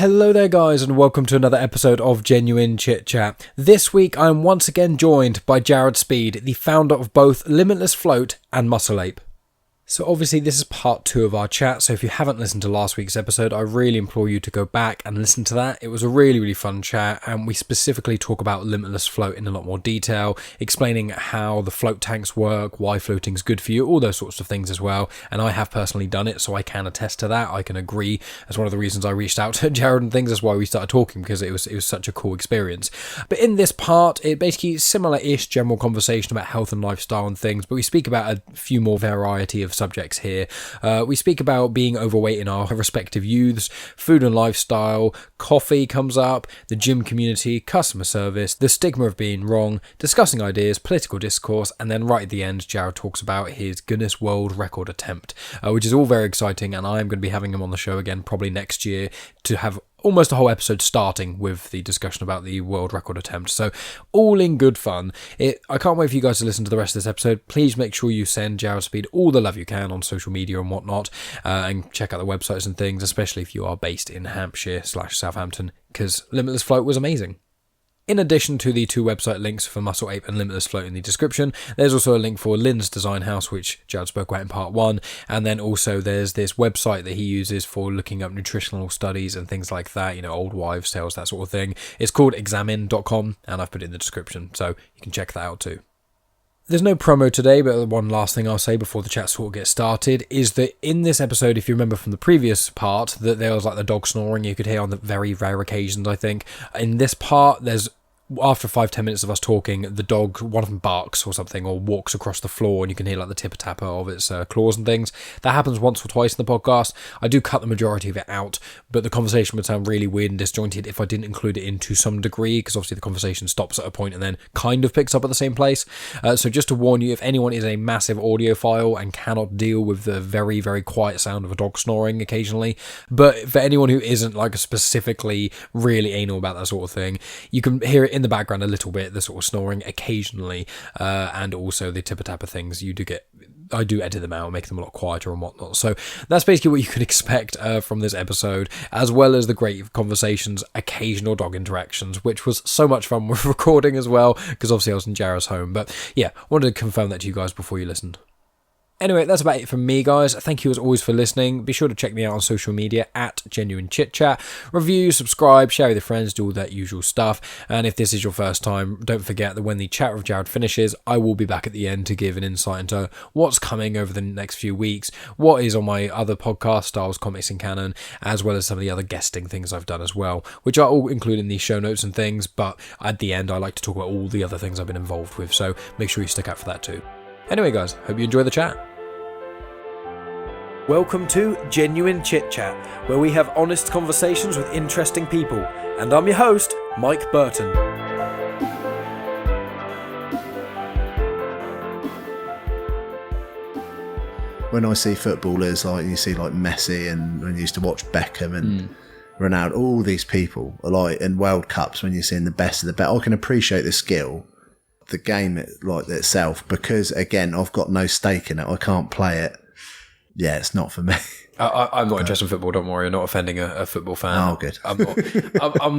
Hello there guys and welcome to another episode of Genuine Chit-Chat. This week I'm once again joined by Jarrod Speed, the founder of both Limitless Float and Muscle Ape. So obviously this is part 2 of our chat, so if you haven't listened to last week's episode, I really implore you to go back and listen to that. It was a really fun chat, and we specifically talk about Limitless Float in a lot more detail, explaining how the float tanks work, why floating is good for you, all those sorts of things as well. And I have personally done it, so I can attest to that. I can agree. That's one of the reasons I reached out to Jarrod and things. That's why we started talking, because it was such a cool experience. But in this part, it basically is similar-ish general conversation about health and lifestyle and things, but we speak about a few more variety of subjects here. We speak about being overweight in our respective youths, food and lifestyle, coffee comes up, the gym community, customer service, the stigma of being wrong, discussing ideas, political discourse, and then right at the end, Jarrod talks about his Guinness World Record attempt, which is all very exciting, and I'm going to be having him on the show again probably next year to have almost a whole episode starting with the discussion about the world record attempt. So all in good fun. I can't wait for you guys to listen to the rest of this episode. Please make sure you send Jarrod Speed all the love you can on social media and whatnot, and check out the websites and things, especially if you are based in Hampshire/Southampton, because Limitless Float was amazing. In addition to the 2 website links for Muscle Ape and Limitless Float in the description, there's also a link for Lynn's Design House, which Jarrod spoke about in part 1, and then also there's this website that he uses for looking up nutritional studies and things like that, you know, old wives' tales, that sort of thing. It's called examine.com, and I've put it in the description, so you can check that out too. There's no promo today, but one last thing I'll say before the chat sort of gets started is that in this episode, if you remember from the previous part, that there was like the dog snoring you could hear on the very rare occasions, I think. In this part, there's after 5-10 minutes of us talking, the dog, one of them barks or something, or walks across the floor, and you can hear like the tipper-tapper of its claws and things. That happens once or twice in the podcast. I do cut the majority of it out, but the conversation would sound really weird and disjointed if I didn't include it in to some degree, because obviously the conversation stops at a point and then kind of picks up at the same place. So just to warn you, if anyone is a massive audiophile and cannot deal with the very quiet sound of a dog snoring occasionally, but for anyone who isn't like specifically really anal about that sort of thing, you can hear it in the background a little bit, the sort of snoring occasionally, and also the tipper-tapper things. I do edit them out, make them a lot quieter and whatnot. So that's basically what you could expect from this episode, as well as the great conversations, occasional dog interactions, which was so much fun with recording as well, because obviously I was in Jarrod's home. But yeah, wanted to confirm that to you guys before you listened. Anyway, that's about it from me, guys. Thank you as always for listening. Be sure to check me out on social media at Genuine Chit-Chat. Review, subscribe, share with your friends, do all that usual stuff. And if this is your first time, don't forget that when the chat with Jarrod finishes, I will be back at the end to give an insight into what's coming over the next few weeks, what is on my other podcast, Star Wars Comics and Canon, as well as some of the other guesting things I've done as well, which are all included in the show notes and things. But at the end, I like to talk about all the other things I've been involved with, so make sure you stick out for that too. Anyway, guys, hope you enjoy the chat. Welcome to Genuine Chit-Chat, where we have honest conversations with interesting people. And I'm your host, Mike Burton. When I see footballers, like you see like Messi, and when you used to watch Beckham and Ronaldo, all these people are like in World Cups, when you're seeing the best of the best, I can appreciate the skill, the game like itself, because again, I've got no stake in it. I can't play it. Yeah, it's not for me. I'm not interested in football. Don't worry, I'm not offending a football fan. Oh, good. I'm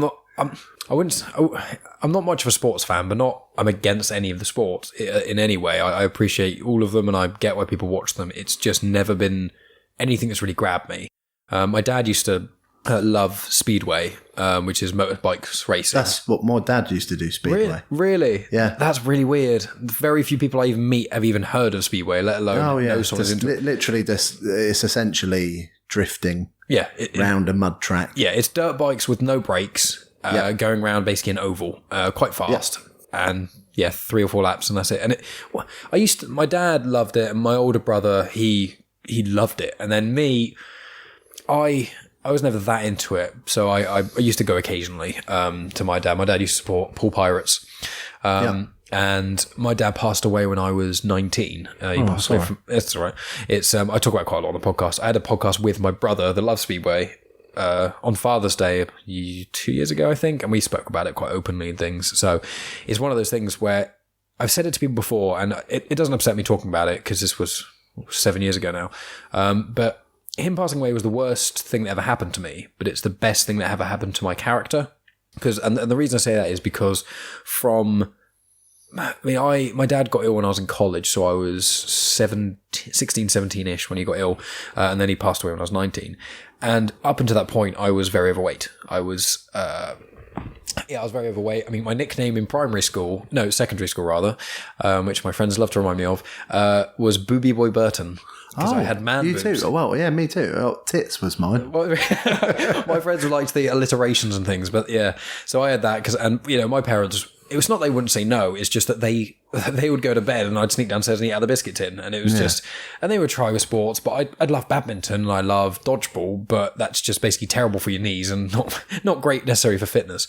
not much of a sports fan, but I'm against any of the sports in any way. I appreciate all of them, and I get why people watch them. It's just never been anything that's really grabbed me. My dad used to love Speedway, which is motorbikes racing. That's what my dad used to do, Speedway. Really? Yeah. That's really weird. Very few people I even meet have even heard of Speedway, let alone know someone's into it. Literally, it's essentially drifting round a mud track. Yeah, it's dirt bikes with no brakes, going around basically an oval, quite fast. Yeah. And 3 or 4 laps, and that's it. And my dad loved it, and my older brother, he loved it. And then me, I was never that into it, so I used to go occasionally to my dad. My dad used to support Pool Pirates, and my dad passed away when I was 19. He passed away from... It's all right. It's I talk about it quite a lot on the podcast. I had a podcast with my brother that loves Speedway on Father's Day 2 years ago, I think, and we spoke about it quite openly and things. So it's one of those things where I've said it to people before, and it doesn't upset me talking about it because this was 7 years ago now. But him passing away was the worst thing that ever happened to me, but it's the best thing that ever happened to my character. And the reason I say that is because my dad got ill when I was in college, so I was 16, 17-ish when he got ill, and then he passed away when I was 19. And up until that point, I was very overweight. I was very overweight. I mean, my nickname in secondary school rather, which my friends love to remind me of, was Booby Boy Burton. Because I had man boobs. You too? Oh, well, yeah, me too. Oh, tits was mine. My friends liked the alliterations and things, but yeah. So I had that my parents, it was not they wouldn't say no, it's just that they would go to bed and I'd sneak downstairs and eat out of the biscuit tin. And it was and they would try with sports, but I'd love badminton and I love dodgeball, but that's just basically terrible for your knees and not great necessarily for fitness.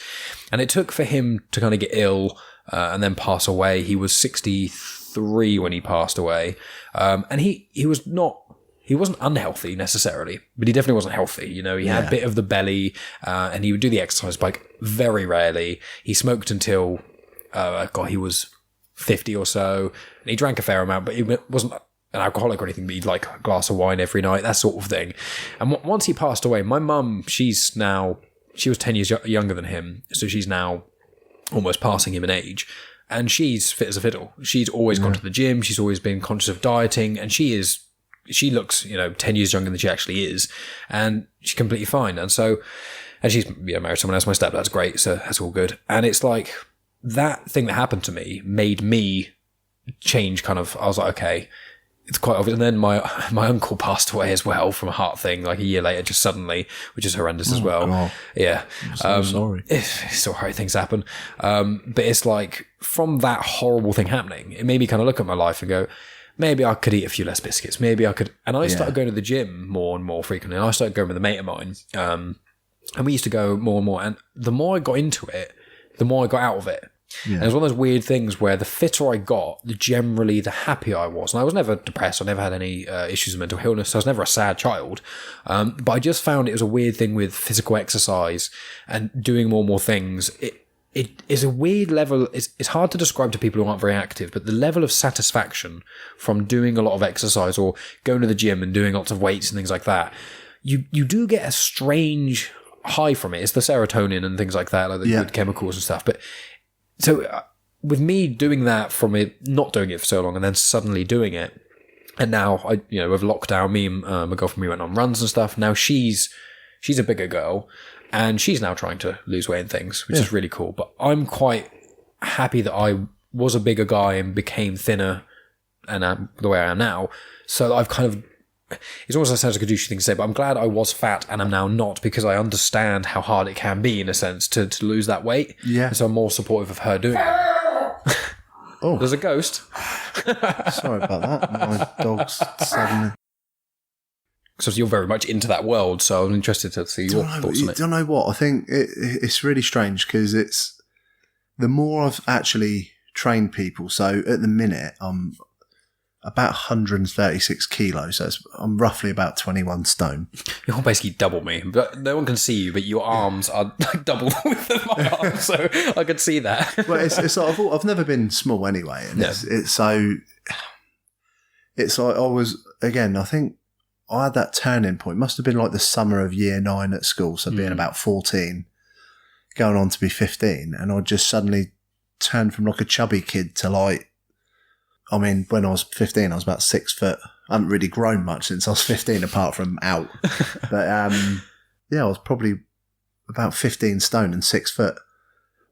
And it took for him to kind of get ill and then pass away. He was 63 when he passed away. And he wasn't unhealthy necessarily, but he definitely wasn't healthy. He had a bit of the belly, and he would do the exercise bike very rarely. He smoked until, he was 50 or so, and he drank a fair amount, but he wasn't an alcoholic or anything, but he'd like a glass of wine every night, that sort of thing. And once he passed away, my mum, she was 10 years younger than him, so she's now almost passing him in age. And she's fit as a fiddle. She's always gone to the gym. She's always been conscious of dieting. And she looks, 10 years younger than she actually is. And she's completely fine. And she's married to someone else. My stepdad's great. So that's all good. And it's like that thing that happened to me made me change I was like, okay, it's quite obvious. And then my uncle passed away as well from a heart thing, like a year later, just suddenly, which is horrendous as well. God. Yeah. I'm so sorry. It's all right. Things happen. But it's like from that horrible thing happening, it made me kind of look at my life and go, maybe I could eat a few less biscuits. Maybe I could. And I started going to the gym more and more frequently. And I started going with a mate of mine. And we used to go more and more. And the more I got into it, the more I got out of it. Yeah. And it was one of those weird things where the fitter I got, generally the happier I was. And I was never depressed. I never had any issues with mental illness. So I was never a sad child. But I just found it was a weird thing with physical exercise and doing more and more things. It is a weird level. It's hard to describe to people who aren't very active, but the level of satisfaction from doing a lot of exercise or going to the gym and doing lots of weights and things like that, you do get a strange high from it. It's the serotonin and things like that, like the good chemicals and stuff. But so with me doing that from it, not doing it for so long and then suddenly doing it, and now with lockdown, me and my girlfriend, we went on runs and stuff. Now she's a bigger girl and she's now trying to lose weight and things, which is really cool. But I'm quite happy that I was a bigger guy and became thinner and the way I am now. So I've kind of, it's almost sounds like a douchey thing to say, but I'm glad I was fat and I'm now not, because I understand how hard it can be in a sense to lose that weight. Yeah. And so I'm more supportive of her doing it. Oh, there's a ghost. Sorry about that. My dog's suddenly. So you're very much into that world, so I'm interested to see your thoughts on it. Don't know what I think. It's really strange because it's the more I've actually trained people. So at the minute, I'm about 136 kilos. So I'm roughly about 21 stone. You're basically double me. But no one can see you, but your arms are like double the width of my arms. So I could see that. Well, it's like I've never been small anyway. And it's like I was, again, I think I had that turning point. Must have been like the summer of year 9 at school. So being about 14, going on to be 15. And I just suddenly turned from like a chubby kid to like, I mean, when I was 15, I was about 6 foot. I haven't really grown much since I was 15, apart from out. But I was probably about 15 stone and 6 foot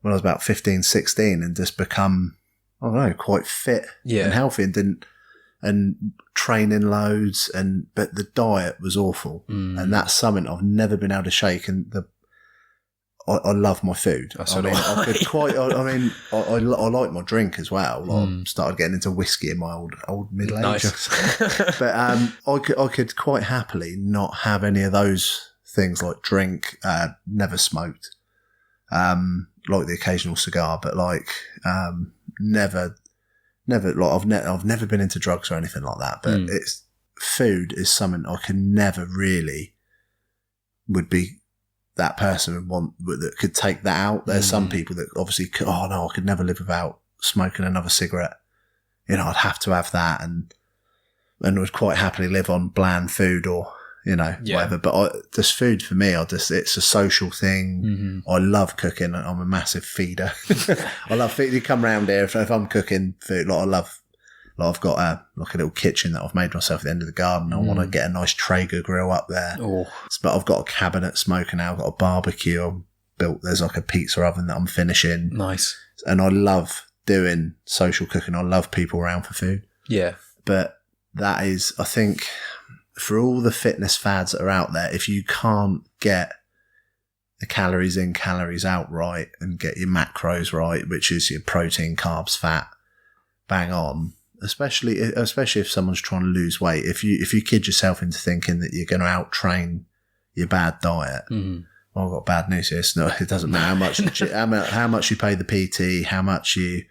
when I was about 15, 16, and just become, I don't know, quite fit and healthy, and training loads. But the diet was awful, and that's something I've never been able to shake. And I love my food. I like my drink as well. I started getting into whiskey in my old middle age. Nice. But I could quite happily not have any of those things, like drink. Never smoked. Like the occasional cigar, but never. Like I've never been into drugs or anything like that. But it's food is something I can never really would be. That person that could take that out. There's some people that obviously could, I could never live without smoking another cigarette. I'd have to have that, and would quite happily live on bland food or whatever. But this food for me, it's a social thing. I love cooking. I'm a massive feeder. I love food. You come round here if I'm cooking food. I've got a little kitchen that I've made myself at the end of the garden. I want to get a nice Traeger grill up there. But I've got a cabinet smoker now. I've got a barbecue. I've built. There's like a pizza oven that I'm finishing. Nice. And I love doing social cooking. I love people around for food. Yeah. But that is, I think, for all the fitness fads that are out there, if you can't get the calories in, calories out right and get your macros right, which is your protein, carbs, fat, bang on, especially if someone's trying to lose weight, if you kid yourself into thinking that you're going to out-train your bad diet, well, I've got bad news here. So no, it doesn't matter how much you pay the PT, how much you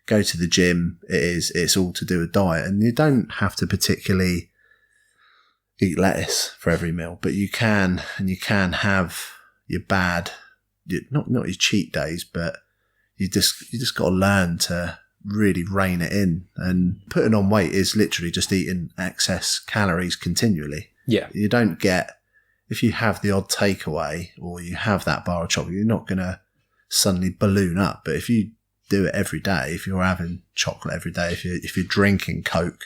go to the gym, it's all to do with diet. And you don't have to particularly eat lettuce for every meal, but you can have your bad, not your cheat days, but you just got to learn to really rein it in. And putting on weight is literally just eating excess calories continually. Yeah. You don't get, if you have the odd takeaway or you have that bar of chocolate, you're not going to suddenly balloon up. But if you do it every day, if you're having chocolate every day, if you're drinking Coke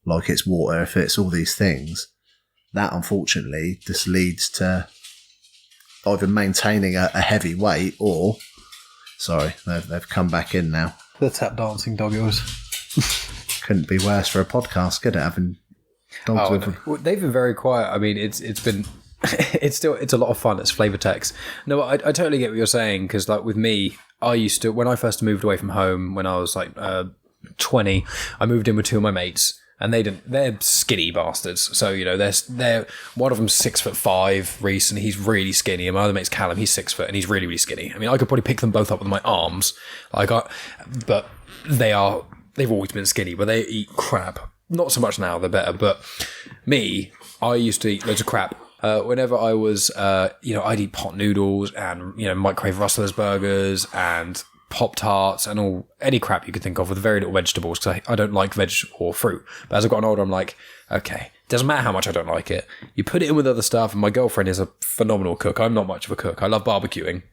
like it's water, if it's all these things, that unfortunately just leads to either maintaining a heavy weight or, sorry, they've come back in now. The tap dancing doggos. Couldn't be worse for a podcast, could it? Having dogs Well, they've been very quiet. I mean, it's been it's a lot of fun. It's flavor text. No, I totally get what you're saying, because like with me, I used to, when I first moved away from home when I was like 20, I moved in with two of my mates. And they're skinny bastards. So, they're one of them's 6'5", Reese, and he's really skinny. And my other mate's Callum, he's 6 foot and he's really, really skinny. I mean, I could probably pick them both up with my arms. But they've always been skinny, but they eat crap. Not so much now, they're better. But me, I used to eat loads of crap. Whenever I was, I'd eat pot noodles and, microwave Rustler's burgers and Pop-Tarts and any crap you could think of with very little vegetables, because I don't like veg or fruit. But as I've gotten older, I'm like, okay, doesn't matter how much I don't like it. You put it in with other stuff, and my girlfriend is a phenomenal cook. I'm not much of a cook. I love barbecuing.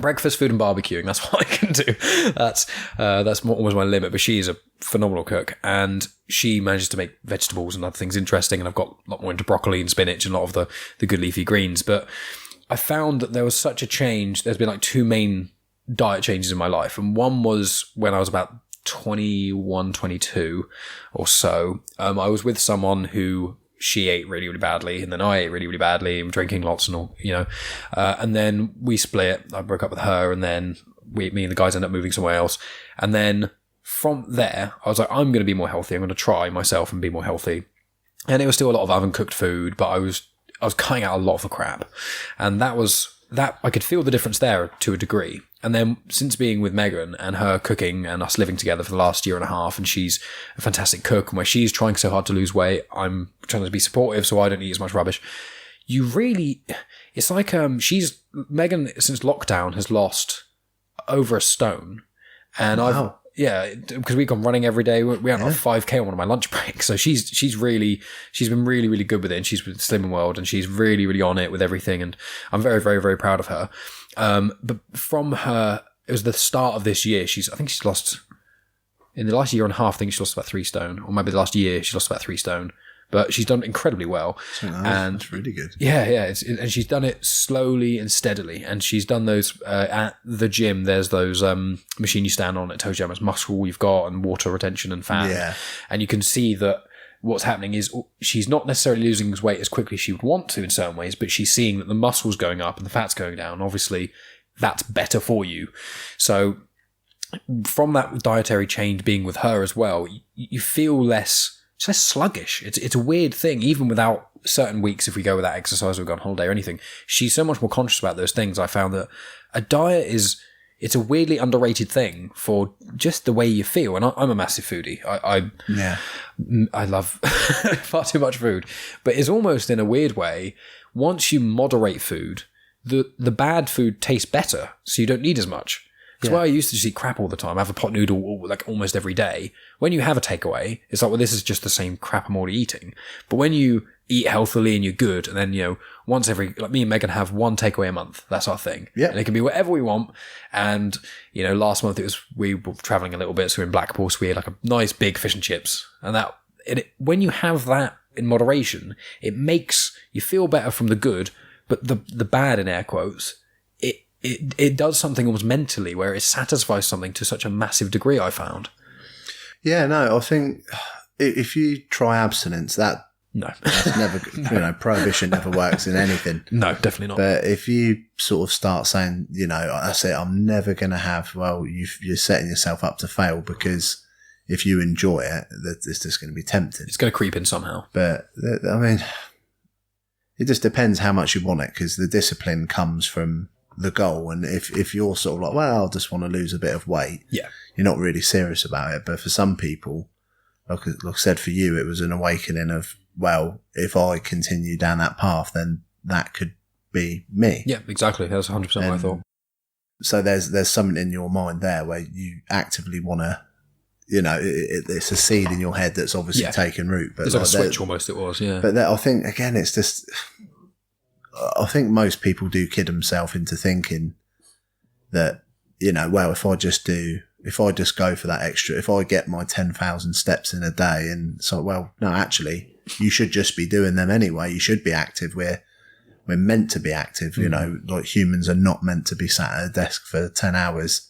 Breakfast food and barbecuing, that's what I can do. That's almost my limit, but she's a phenomenal cook, and she manages to make vegetables and other things interesting, and I've got a lot more into broccoli and spinach and a lot of the good leafy greens. But I found that there was such a change. There's been like two main diet changes in my life, and one was when I was about 21, 22 or so. I was with someone who she ate really, really badly, and then I ate really, really badly, and drinking lots and all, and then we split. I broke up with her, and then me and the guys ended up moving somewhere else. And then from there, I was like, I'm going to be more healthy. I'm going to try myself and be more healthy. And it was still a lot of oven cooked food, but I was cutting out a lot of the crap, and that I could feel the difference there to a degree. And then since being with Megan and her cooking and us living together for the last year and a half, and she's a fantastic cook, and where she's trying so hard to lose weight, I'm trying to be supportive so I don't eat as much rubbish. It's like Megan since lockdown has lost over a stone. And wow. Because we've gone running every day. We went on 5K on one of my lunch breaks. So she's been really, really good with it, and she's with Slimming World, and she's really, really on it with everything. And I'm very, very, very proud of her. But from her, it was the start of this year. I think she's lost in the last year and a half. I think she lost about 3 stone, or maybe the last year she lost about 3 stone. But she's done incredibly well. And that's really good. Yeah. And she's done it slowly and steadily. And she's done those at the gym. There's those machine you stand on. It tells you how much muscle you've got and water retention and fat. Yeah. And you can see that what's happening is she's not necessarily losing weight as quickly as she would want to in certain ways, but she's seeing that the muscle's going up and the fat's going down. Obviously, that's better for you. So from that dietary change being with her as well, you feel less sluggish. It's a weird thing, even without certain weeks. If we go without exercise or go on holiday or anything, she's so much more conscious about those things. I found that a diet it's a weirdly underrated thing for just the way you feel. And I'm a massive foodie. I love far too much food, but it's almost in a weird way, once you moderate food, the bad food tastes better, so you don't need as much. It's why I used to just eat crap all the time. I have a pot noodle like almost every day. When you have a takeaway, it's like, well, this is just the same crap I'm already eating. But when you eat healthily and you're good, and then, once every, like me and Megan have one takeaway a month. That's our thing. Yeah. And it can be whatever we want. And, last month we were traveling a little bit. So we were in Blackpool. So we had like a nice big fish and chips. And when you have that in moderation, it makes you feel better from the good, but the bad in air quotes, it does something almost mentally where it satisfies something to such a massive degree, I found. Yeah, no, I think if you try abstinence, that's never, prohibition never works in anything. No, definitely not. But if you sort of start saying, that's it, I'm never going to have, well, you're setting yourself up to fail, because if you enjoy it, it's just going to be tempting. It's going to creep in somehow. But, I mean, it just depends how much you want it, because the discipline comes from the goal. And if you're sort of like, well, I just want to lose a bit of weight, you're not really serious about it. But for some people, like I said, for you, it was an awakening of, well, if I continue down that path, then that could be me. Yeah, exactly. That's 100% what I thought. So there's something in your mind there where you actively want to, it's a seed in your head that's obviously taken root. But it's like a switch almost, it was, yeah. But I think, again, it's just, I think most people do kid themselves into thinking that, well, if I just go for that extra, if I get my 10,000 steps in a day, and so, well, no, actually, you should just be doing them anyway. You should be active. We're meant to be active, like humans are not meant to be sat at a desk for 10 hours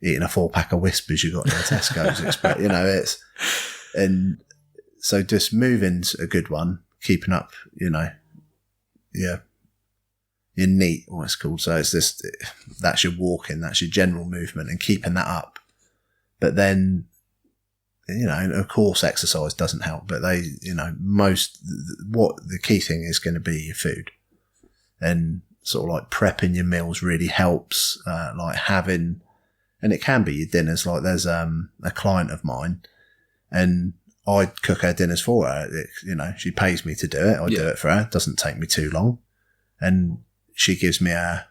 eating a 4-pack of Whispers you got in the Tesco's. And so just moving's a good one, keeping up, your neat, what it's called. So it's just, that's your walking, that's your general movement, and keeping that up. But then, of course, exercise doesn't help, but what the key thing is going to be your food, and sort of like prepping your meals really helps, like having, and it can be your dinners. Like there's, a client of mine, and I cook her dinners for her. She pays me to do it. I do it for her. It doesn't take me too long. And she gives me her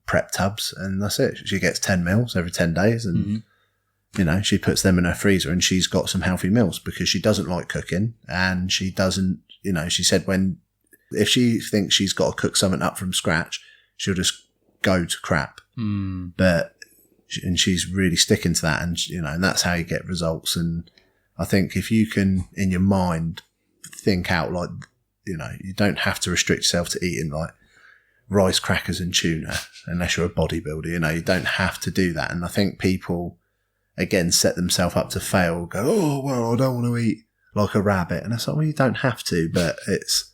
prep tubs, and that's it. She gets 10 meals every 10 days, and she puts them in her freezer, and she's got some healthy meals, because she doesn't like cooking, and she doesn't, she said if she thinks she's got to cook something up from scratch, she'll just go to crap. But she's really sticking to that, and and that's how you get results. And I think if you can, in your mind, think out, like, you don't have to restrict yourself to eating like rice crackers and tuna unless you're a bodybuilder. You don't have to do that. And I think people, again, set themselves up to fail, go, oh, well, I don't want to eat like a rabbit. And it's like, well, you don't have to, but it's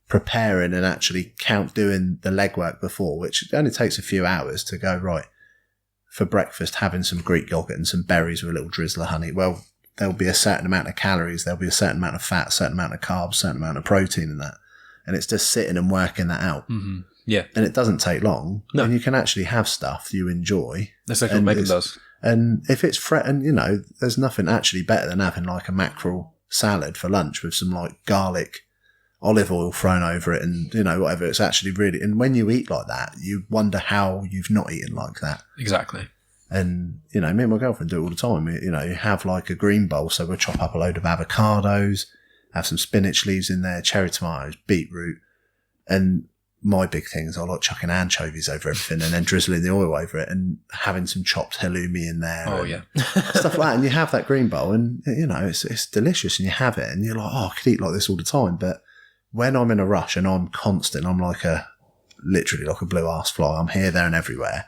preparing and actually doing the legwork before, which only takes a few hours to go, right, for breakfast, having some Greek yogurt and some berries with a little drizzle of honey. Well, there'll be a certain amount of calories, there'll be a certain amount of fat, a certain amount of carbs, a certain amount of protein in that. And it's just sitting and working that out. Mm-hmm. Yeah. And it doesn't take long. No. And you can actually have stuff you enjoy. That's like what Megan does. And if it's and there's nothing actually better than having like a mackerel salad for lunch with some like garlic, olive oil thrown over it, and whatever. It's actually really, and when you eat like that, you wonder how you've not eaten like that. Exactly. And, me and my girlfriend do it all the time. You have like a green bowl. So we'll chop up a load of avocados, have some spinach leaves in there, cherry tomatoes, beetroot. And my big thing is I like chucking anchovies over everything and then drizzling the oil over it and having some chopped halloumi in there. Oh, yeah. Stuff like that. And you have that green bowl, and, it's delicious, and you have it and you're like, oh, I could eat like this all the time. But when I'm in a rush and I'm constant, I'm literally like a blue ass fly. I'm here, there and everywhere.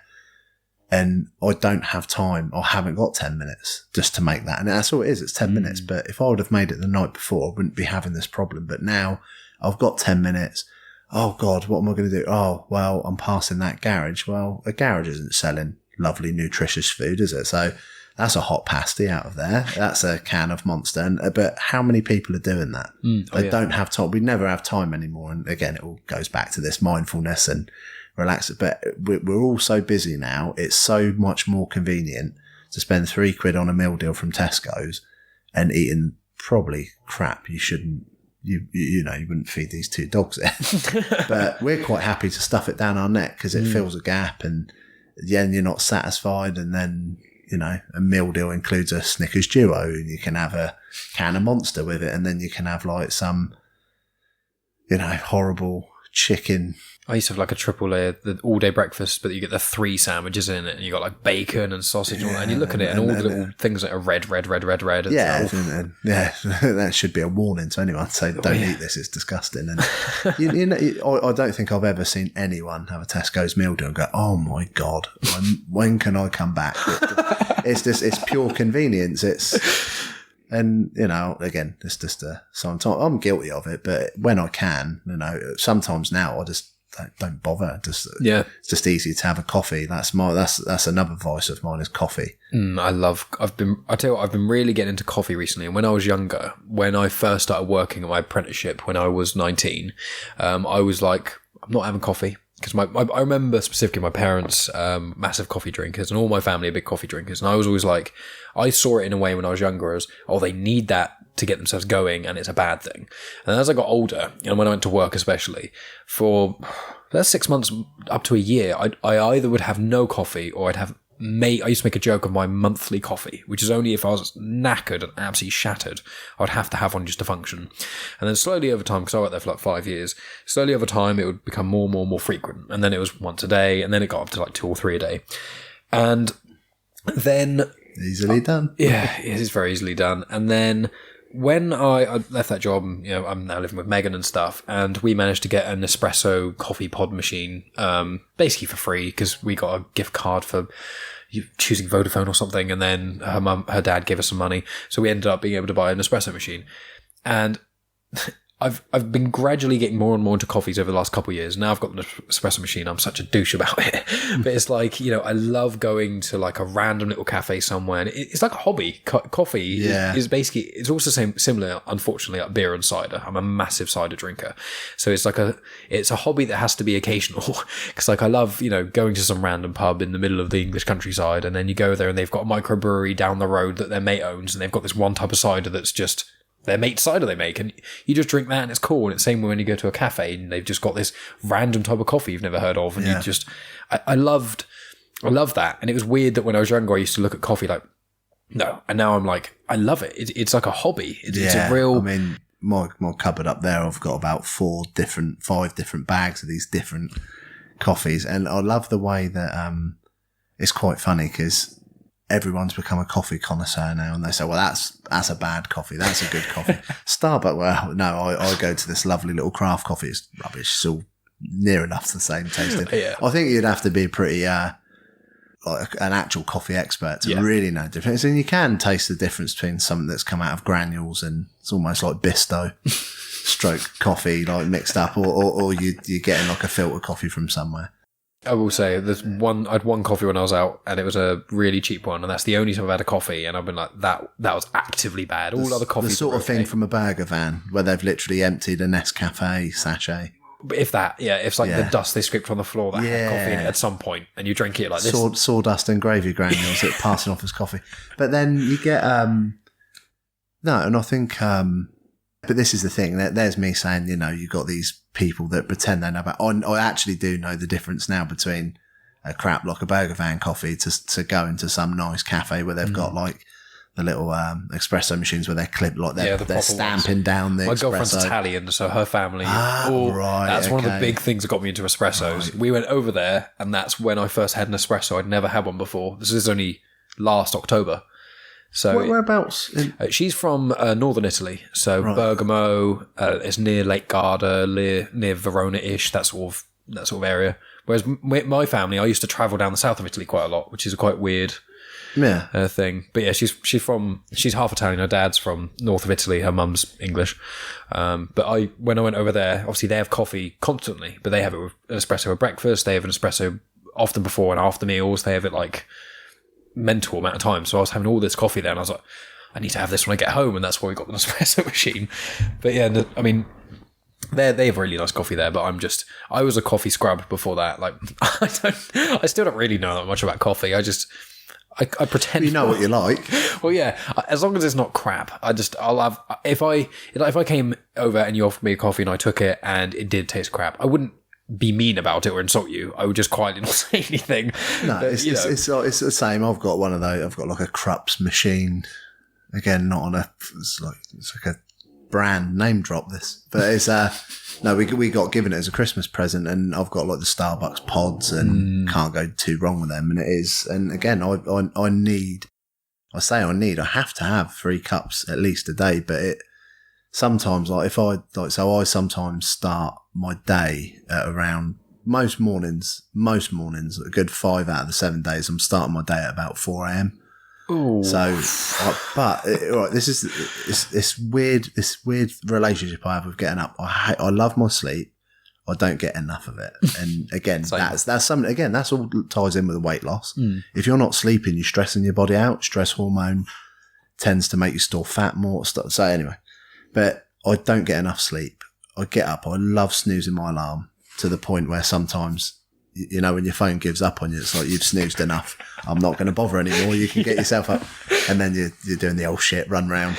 And I don't have time, or haven't got 10 minutes just to make that. And that's all it is. It's 10 minutes. But if I would have made it the night before, I wouldn't be having this problem. But now I've got 10 minutes. Oh God, what am I going to do? Oh, well, I'm passing that garage. Well, a garage isn't selling lovely, nutritious food, is it? So that's a hot pasty out of there. That's a can of Monster. But how many people are doing that? They don't have time. We never have time anymore. And again, it all goes back to this mindfulness and relax it. But we're all so busy now. It's so much more convenient to spend £3 on a meal deal from Tesco's and eating probably crap you shouldn't. You wouldn't feed these 2 dogs it. But we're quite happy to stuff it down our neck because it fills a gap, and then you're not satisfied, and then, you know, a meal deal includes a Snickers Duo, and you can have a can of Monster with it, and then you can have like some, you know, horrible chicken. I used to have like a triple layer, the all day breakfast, but you get the 3 sandwiches in it, and you got like bacon and sausage, and you look at it, and all the little things that are red. Yeah, that should be a warning to anyone. Say, don't eat this; it's disgusting. And you know, I don't think I've ever seen anyone have a Tesco's meal deal and go, "Oh my god, when can I come back?" It's pure convenience. And, you know, again, it's just sometimes I'm guilty of it, but when I can, you know, sometimes now I just don't bother. It's just easier to have a coffee. That's another vice of mine is coffee. I've been really getting into coffee recently. And when I was younger, when I first started working at my apprenticeship when I was 19, I was like, I'm not having coffee. Because I remember specifically my parents, massive coffee drinkers, and all my family are big coffee drinkers. And I was always like, I saw it in a way when I was younger as, oh, they need that to get themselves going, and it's a bad thing. And as I got older, and when I went to work especially, for that's 6 months up to a year, I either would have no coffee, or I used to make a joke of my monthly coffee, which is only if I was knackered and absolutely shattered, I'd have to have one just to function. And then slowly over time, because I worked there for like 5 years, slowly over time it would become more frequent. And then it was once a day, and then it got up to like 2 or 3 a day. And then... Easily done. Yeah, it is very easily done. And then when I left that job, you know, I'm now living with Megan and stuff, and we managed to get an espresso coffee pod machine, basically for free, because we got a gift card for choosing Vodafone or something, and then her dad gave us some money, so we ended up being able to buy an espresso machine. And I've been gradually getting more and more into coffees over the last couple of years. Now I've got an espresso machine. I'm such a douche about it. But it's like, you know, I love going to like a random little cafe somewhere. And it's like a hobby. Coffee is basically, it's also similar, unfortunately, like beer and cider. I'm a massive cider drinker. So it's like it's a hobby that has to be occasional. Because like I love, you know, going to some random pub in the middle of the English countryside, and then you go there and they've got a microbrewery down the road that their mate owns, and they've got this one type of cider that's just their mate's cider they make, and you just drink that and it's cool. And it's the same when you go to a cafe and they've just got this random type of coffee you've never heard of, and you just I love that. And it was weird that when I was younger I used to look at coffee like no, and now I'm like, I love it. It's like a hobby. It's a real... I mean, my cupboard up there, I've got about 5 different bags of these different coffees, and I love the way that it's quite funny because everyone's become a coffee connoisseur now, and they say, well, that's a bad coffee, that's a good coffee. Starbucks, well, no, I go to this lovely little craft coffee. It's rubbish. It's all near enough the same tasting. I think you'd have to be pretty like an actual coffee expert to really know the difference. And you can taste the difference between something that's come out of granules and it's almost like Bisto stroke coffee, like mixed up, or you're getting like a filter coffee from somewhere. I will say, I had one coffee when I was out, and it was a really cheap one, and that's the only time I've had a coffee, and I've been like, that was actively bad. All other coffees, the sort of thing from a burger van where they've literally emptied a Nescafe sachet. But if it's like the dust they scraped on the floor that had coffee in it at some point, and you drink it like this, sawdust and gravy granules that passing off as coffee. But then you get and I think. But this is the thing. There's me saying, you know, you've got these people that pretend they know about. I actually do know the difference now between a crap like a burger van coffee to go into some nice cafe where they've got like the little espresso machines where they're clipped, like they're stamping ones down the espresso. My girlfriend's Italian, so her family. That's one of the big things that got me into espressos. Right. We went over there, and that's when I first had an espresso. I'd never had one before. This is only last October. So whereabouts? She's from northern Italy, so Bergamo. It's near Lake Garda, near Verona-ish, that sort of area. Whereas my family, I used to travel down the south of Italy quite a lot, which is a quite weird thing. But yeah, she's half Italian. Her dad's from north of Italy. Her mum's English. But when I went over there, obviously they have coffee constantly, but they have it with an espresso at breakfast. They have an espresso often before and after meals. They have it like mental amount of time. So I was having all this coffee there, and I was like, I need to have this when I get home, and that's why we got the espresso machine. But yeah, I mean, they have really nice coffee there, but I was a coffee scrub before that. Like, I still don't really know that much about coffee. I pretend you know what you like. Well, yeah, as long as it's not crap. I'll have, if I came over and you offered me a coffee and I took it and it did taste crap, I wouldn't be mean about it or insult you. I would just quietly not say anything. No, But, it's the same. I've got one of those. I've got like a Krups machine. Again, not on it's like a brand name drop this, but it's no, we got given it as a Christmas present, and I've got like the Starbucks pods, and can't go too wrong with them. And it is, and again, I have to have 3 cups at least a day, but it sometimes I sometimes start my day at around most mornings, a good 5 out of the 7 days, I'm starting my day at about 4 a.m. Ooh. So, right, this is this weird relationship I have with getting up. I love my sleep. I don't get enough of it, and again, that's something. Again, that's all ties in with the weight loss. If you're not sleeping, you're stressing your body out. Stress hormone tends to make you store fat more. So anyway, but I don't get enough sleep. I get up. I love snoozing my alarm to the point where sometimes, you know, when your phone gives up on you, it's like, you've snoozed enough. I'm not going to bother anymore. You can get yourself up, and then you're doing the old shit, run round.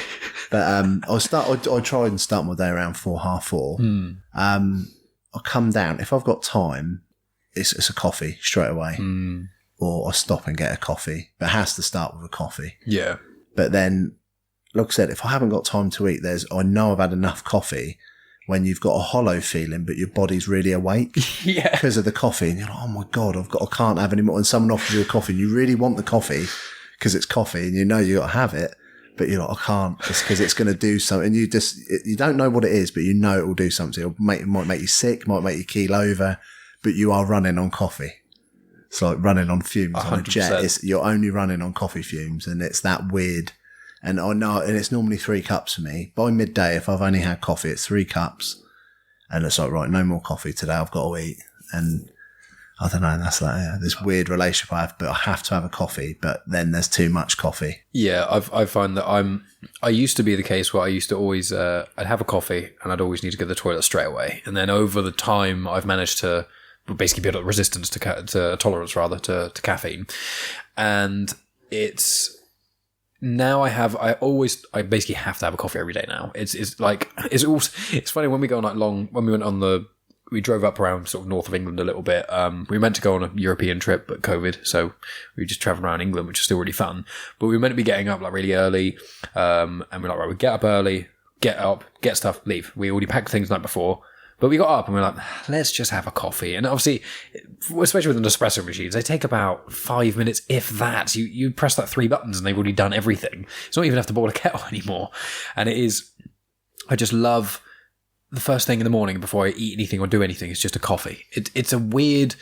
But I try and start my day around 4, half 4. I come down. If I've got time, it's a coffee straight away, or I stop and get a coffee. But it has to start with a coffee. Yeah. But then, like I said, if I haven't got time to eat, I know I've had enough coffee. When you've got a hollow feeling, but your body's really awake because of the coffee, and you're like, oh my God, I can't have any more. And someone offers you a coffee, and you really want the coffee because it's coffee, and you know you got to have it, but you're like, I can't, just because it's going to do something. You don't know what it is, but you know it will do something. It might make you sick, might make you keel over, but you are running on coffee. It's like running on fumes 100%. On a jet. You're only running on coffee fumes, and it's that weird. And I know, and it's normally 3 cups for me. By midday, if I've only had coffee, it's 3 cups. And it's like, right, no more coffee today. I've got to eat. And I don't know, that's that. Yeah, this weird relationship I have, but I have to have a coffee, but then there's too much coffee. Yeah, I find that I used to be the case where I used to always, I'd have a coffee and I'd always need to go to the toilet straight away. And then over the time, I've managed to basically build up resistance to tolerance rather to caffeine. And it's, now I basically have to have a coffee every day now. It's funny when we go on we drove up around sort of north of England a little bit. We were meant to go on a European trip, but COVID, so we were just traveling around England, which is still really fun. But we were meant to be getting up like really early, and we're like, right, we get up early, get up, get stuff, leave. We already packed things the night before. But we got up and we're like, let's just have a coffee. And obviously, especially with the espresso machines, they take about 5 minutes, if that. You press that 3 buttons and they've already done everything. It's not even have to boil a kettle anymore. And I just love the first thing in the morning before I eat anything or do anything, it's just a coffee. It's a weird...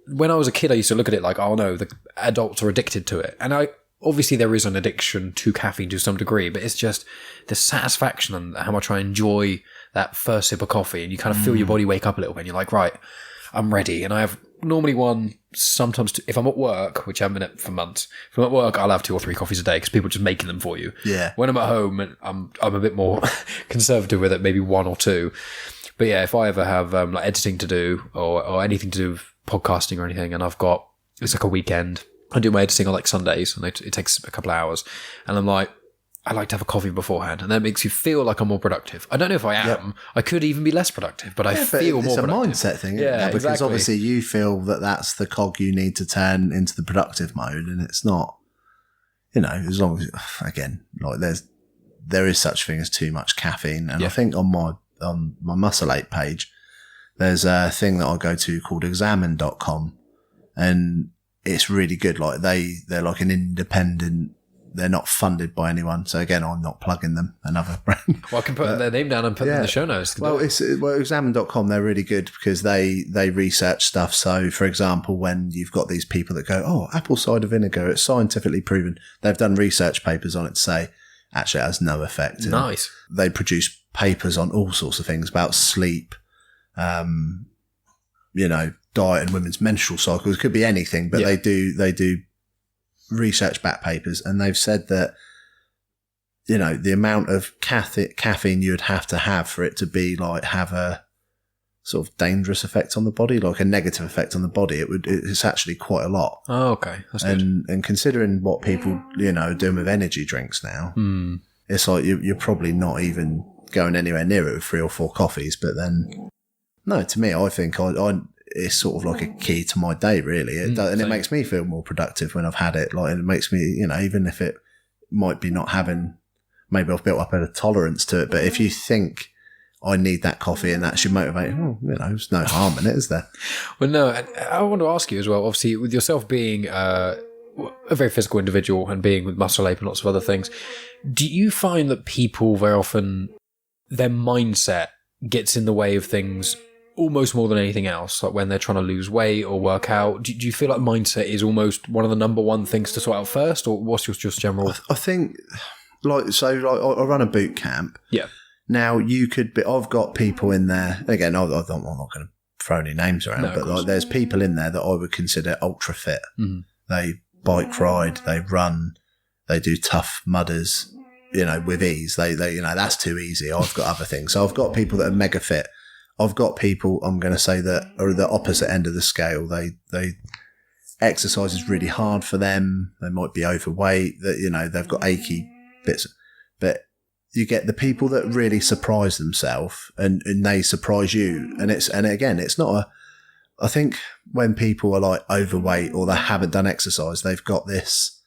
when I was a kid, I used to look at it like, oh no, the adults are addicted to it. And obviously there is an addiction to caffeine to some degree, but it's just the satisfaction and how much I enjoy that first sip of coffee, and you kind of feel your body wake up a little bit, and you're like, right, I'm ready. And I have normally one, sometimes if I'm at work, which I haven't been at for months, if I'm at work, I'll have 2 or 3 coffees a day because people are just making them for you. Yeah. When I'm at home, I'm a bit more conservative with it, maybe 1 or 2. But yeah, if I ever have like editing to do or anything to do with podcasting or anything, and it's like a weekend, I do my editing on like Sundays, and it takes a couple of hours, and I'm like, I like to have a coffee beforehand, and that makes you feel like I'm more productive. I don't know if I am. Yep. I could even be less productive, but I feel more productive. It's a mindset thing, isn't it? Because exactly. Obviously you feel that that's the cog you need to turn into the productive mode, and it's not, you know, as long as, again, like there is such thing as too much caffeine. And I think on my Muscle Ape page, there's a thing that I go to called examine.com, and it's really good. Like they're like an independent, they're not funded by anyone. So again, I'm not plugging them, another brand. Well, I can put their name down and put them in the show notes. Well, examine.com, they're really good because they research stuff. So for example, when you've got these people that go, oh, apple cider vinegar, it's scientifically proven. They've done research papers on it to say, actually it has no effect. Nice. They produce papers on all sorts of things about sleep, you know, diet and women's menstrual cycles. It could be anything, but they do research back papers, and they've said that, you know, the amount of caffeine you would have to have for it to be like have a sort of dangerous effect on the body, like a negative effect on the body, it's actually quite a lot. Oh, okay. That's good. And considering what people, you know, are doing with energy drinks now, it's like you're probably not even going anywhere near it with 3 or 4 coffees, but then No, to me, I think it's sort of like a key to my day, really. And it makes me feel more productive when I've had it. Like, it makes me, even if it might be not having, maybe I've built up a tolerance to it. But if you think I need that coffee and that should motivate, there's no harm in it, is there? Well, no, I want to ask you as well, obviously, with yourself being a very physical individual and being with Muscle Ape and lots of other things, do you find that people very often, their mindset gets in the way of things almost more than anything else, like when they're trying to lose weight or work out? Do you feel like mindset is almost one of the number one things to sort out first, or what's your just general? I think, I run a boot camp. Yeah. Now, I've got people in there, again, I'm not going to throw any names around, but there's people in there that I would consider ultra fit. Mm-hmm. They bike ride, they run, they do tough mudders, with ease. They that's too easy. I've got other things. So I've got people that are mega fit. I've got people, I'm going to say, that are the opposite end of the scale. They exercise is really hard for them. They might be overweight, that, they've got achy bits. But you get the people that really surprise themselves and they surprise you. And it's not I think when people are like overweight or they haven't done exercise, they've got this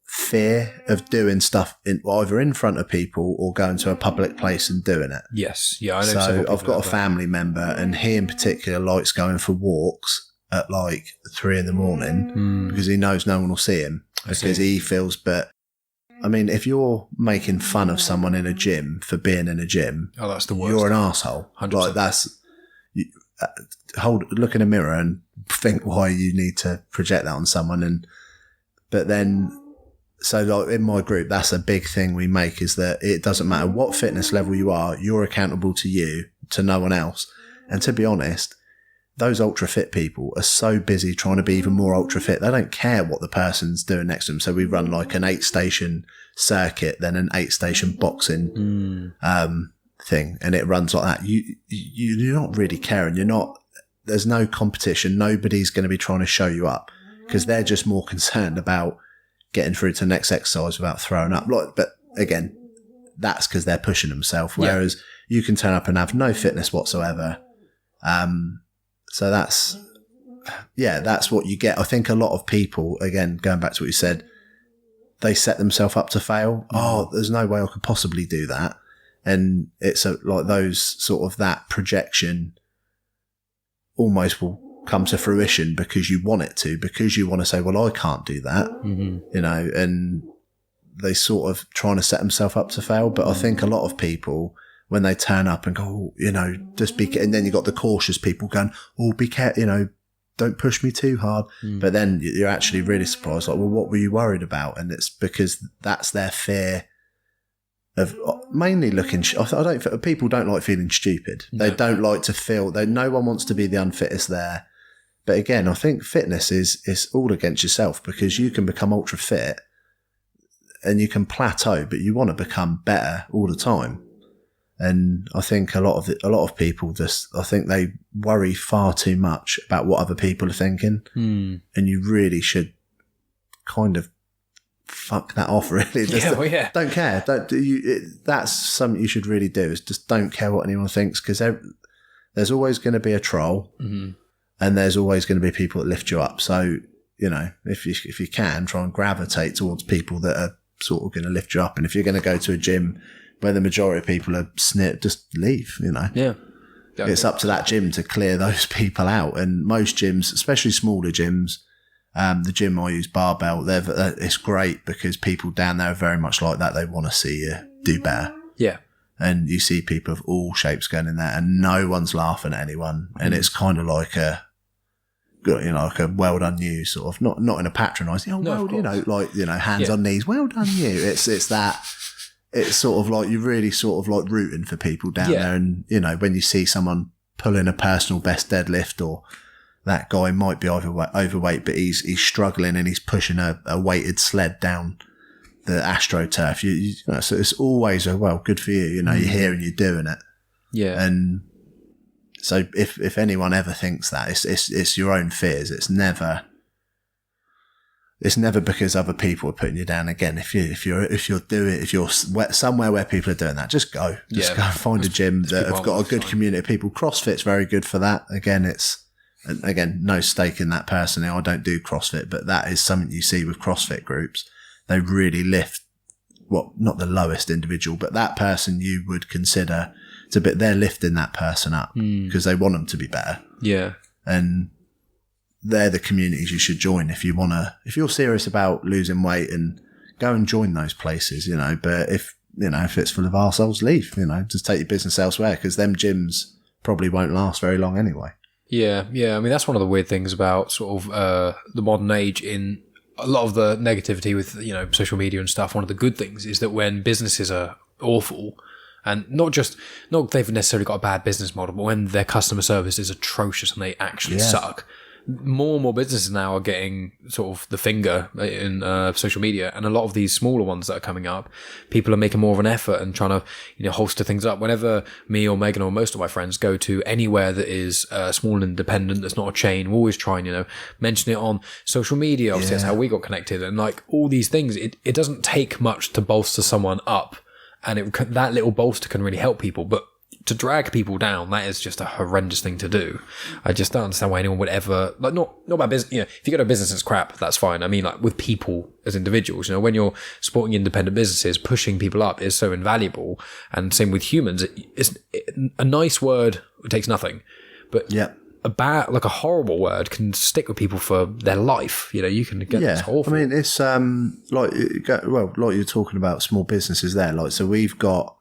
fear of doing stuff either in front of people or going to a public place and doing it. Yes. Yeah, I know. So I've got a family member, and he in particular likes going for walks at like 3 a.m. because he knows no one will see him, because he feels, but I mean, if you're making fun of someone in a gym for being in a gym, that's the worst. You're an asshole. 100%. Like, look in a mirror and think why you need to project that on someone. So like in my group, that's a big thing we make, is that it doesn't matter what fitness level you are, you're accountable to you, to no one else. And to be honest, those ultra fit people are so busy trying to be even more ultra fit, they don't care what the person's doing next to them. So we run like an 8-station circuit, then an 8-station boxing thing, and it runs like that. You're not really caring. There's no competition. Nobody's going to be trying to show you up, because they're just more concerned about getting through to the next exercise without throwing up. But again, that's because they're pushing themselves, whereas you can turn up and have no fitness whatsoever. So that's what you get. I think a lot of people, again, going back to what you said, they set themselves up to fail. Oh, there's no way I could possibly do that. And it's like those sort of, that projection almost will come to fruition because you want it to, because you want to say, well, I can't do that, and they sort of trying to set themselves up to fail. But I think a lot of people, when they turn up and go, just be, and then you got the cautious people going, oh, be careful, don't push me too hard. But then you're actually really surprised, like, well, what were you worried about? And it's because that's their fear of mainly looking. People don't like feeling stupid. No. They don't like to feel. No one wants to be the unfittest there. But again, I think fitness is all against yourself, because you can become ultra fit and you can plateau, but you want to become better all the time. And I think a lot of people I think they worry far too much about what other people are thinking. And you really should kind of fuck that off, really. Don't care. That's something you should really do, is just don't care what anyone thinks, because there's always going to be a troll, and there's always going to be people that lift you up. So, if you can, try and gravitate towards people that are sort of going to lift you up. And if you're going to go to a gym where the majority of people are just leave, Yeah. It's up to that gym to clear those people out. And most gyms, especially smaller gyms, the gym I use, Barbell, it's great because people down there are very much like that. They want to see you do better. Yeah. And you see people of all shapes going in there, and no one's laughing at anyone. And it's kind of like like a well done you, sort of, not in a patronising, hands on knees, well done you. It's that. It's sort of like, you're really sort of like rooting for people down there. And, when you see someone pulling a personal best deadlift, or that guy might be overweight, but he's struggling and he's pushing a weighted sled down the AstroTurf. So it's always good for you. You're here and you're doing it. Yeah. And so if anyone ever thinks that, it's your own fears. It's never it's never because other people are putting you down. Again, if you're somewhere where people are doing that, just go and find a gym that have got a good community of people. CrossFit's very good for that. Again, no stake in that personally. I don't do CrossFit, but that is something you see with CrossFit groups. They really lift not the lowest individual, but that person you would consider they're lifting that person up because they want them to be better. Yeah. And they're the communities you should join if you're serious about losing weight, and go and join those places, but if it's full of arseholes, leave, just take your business elsewhere, because them gyms probably won't last very long anyway. Yeah. I mean, that's one of the weird things about sort of the modern age in a lot of the negativity with, social media and stuff. One of the good things is that when businesses are awful, and not they've necessarily got a bad business model, but when their customer service is atrocious and they actually suck, more and more businesses now are getting sort of the finger in social media, and a lot of these smaller ones that are coming up, people are making more of an effort and trying to holster things up. Whenever me or Megan or most of my friends go to anywhere that is small and independent, that's not a chain, we always try and mention it on social media. Obviously that's how we got connected, and like all these things, it doesn't take much to bolster someone up, and that little bolster can really help people. But to drag people down, that is just a horrendous thing to do. I just don't understand why anyone would ever, like, not about business. If you go to a business that's crap, that's fine. I mean, like, with people as individuals, when you're supporting independent businesses, pushing people up is so invaluable. And same with humans. A nice word takes nothing, but a horrible word can stick with people for their life. You can get this awful. I mean, it's like you're talking about small businesses there. Like, so we've got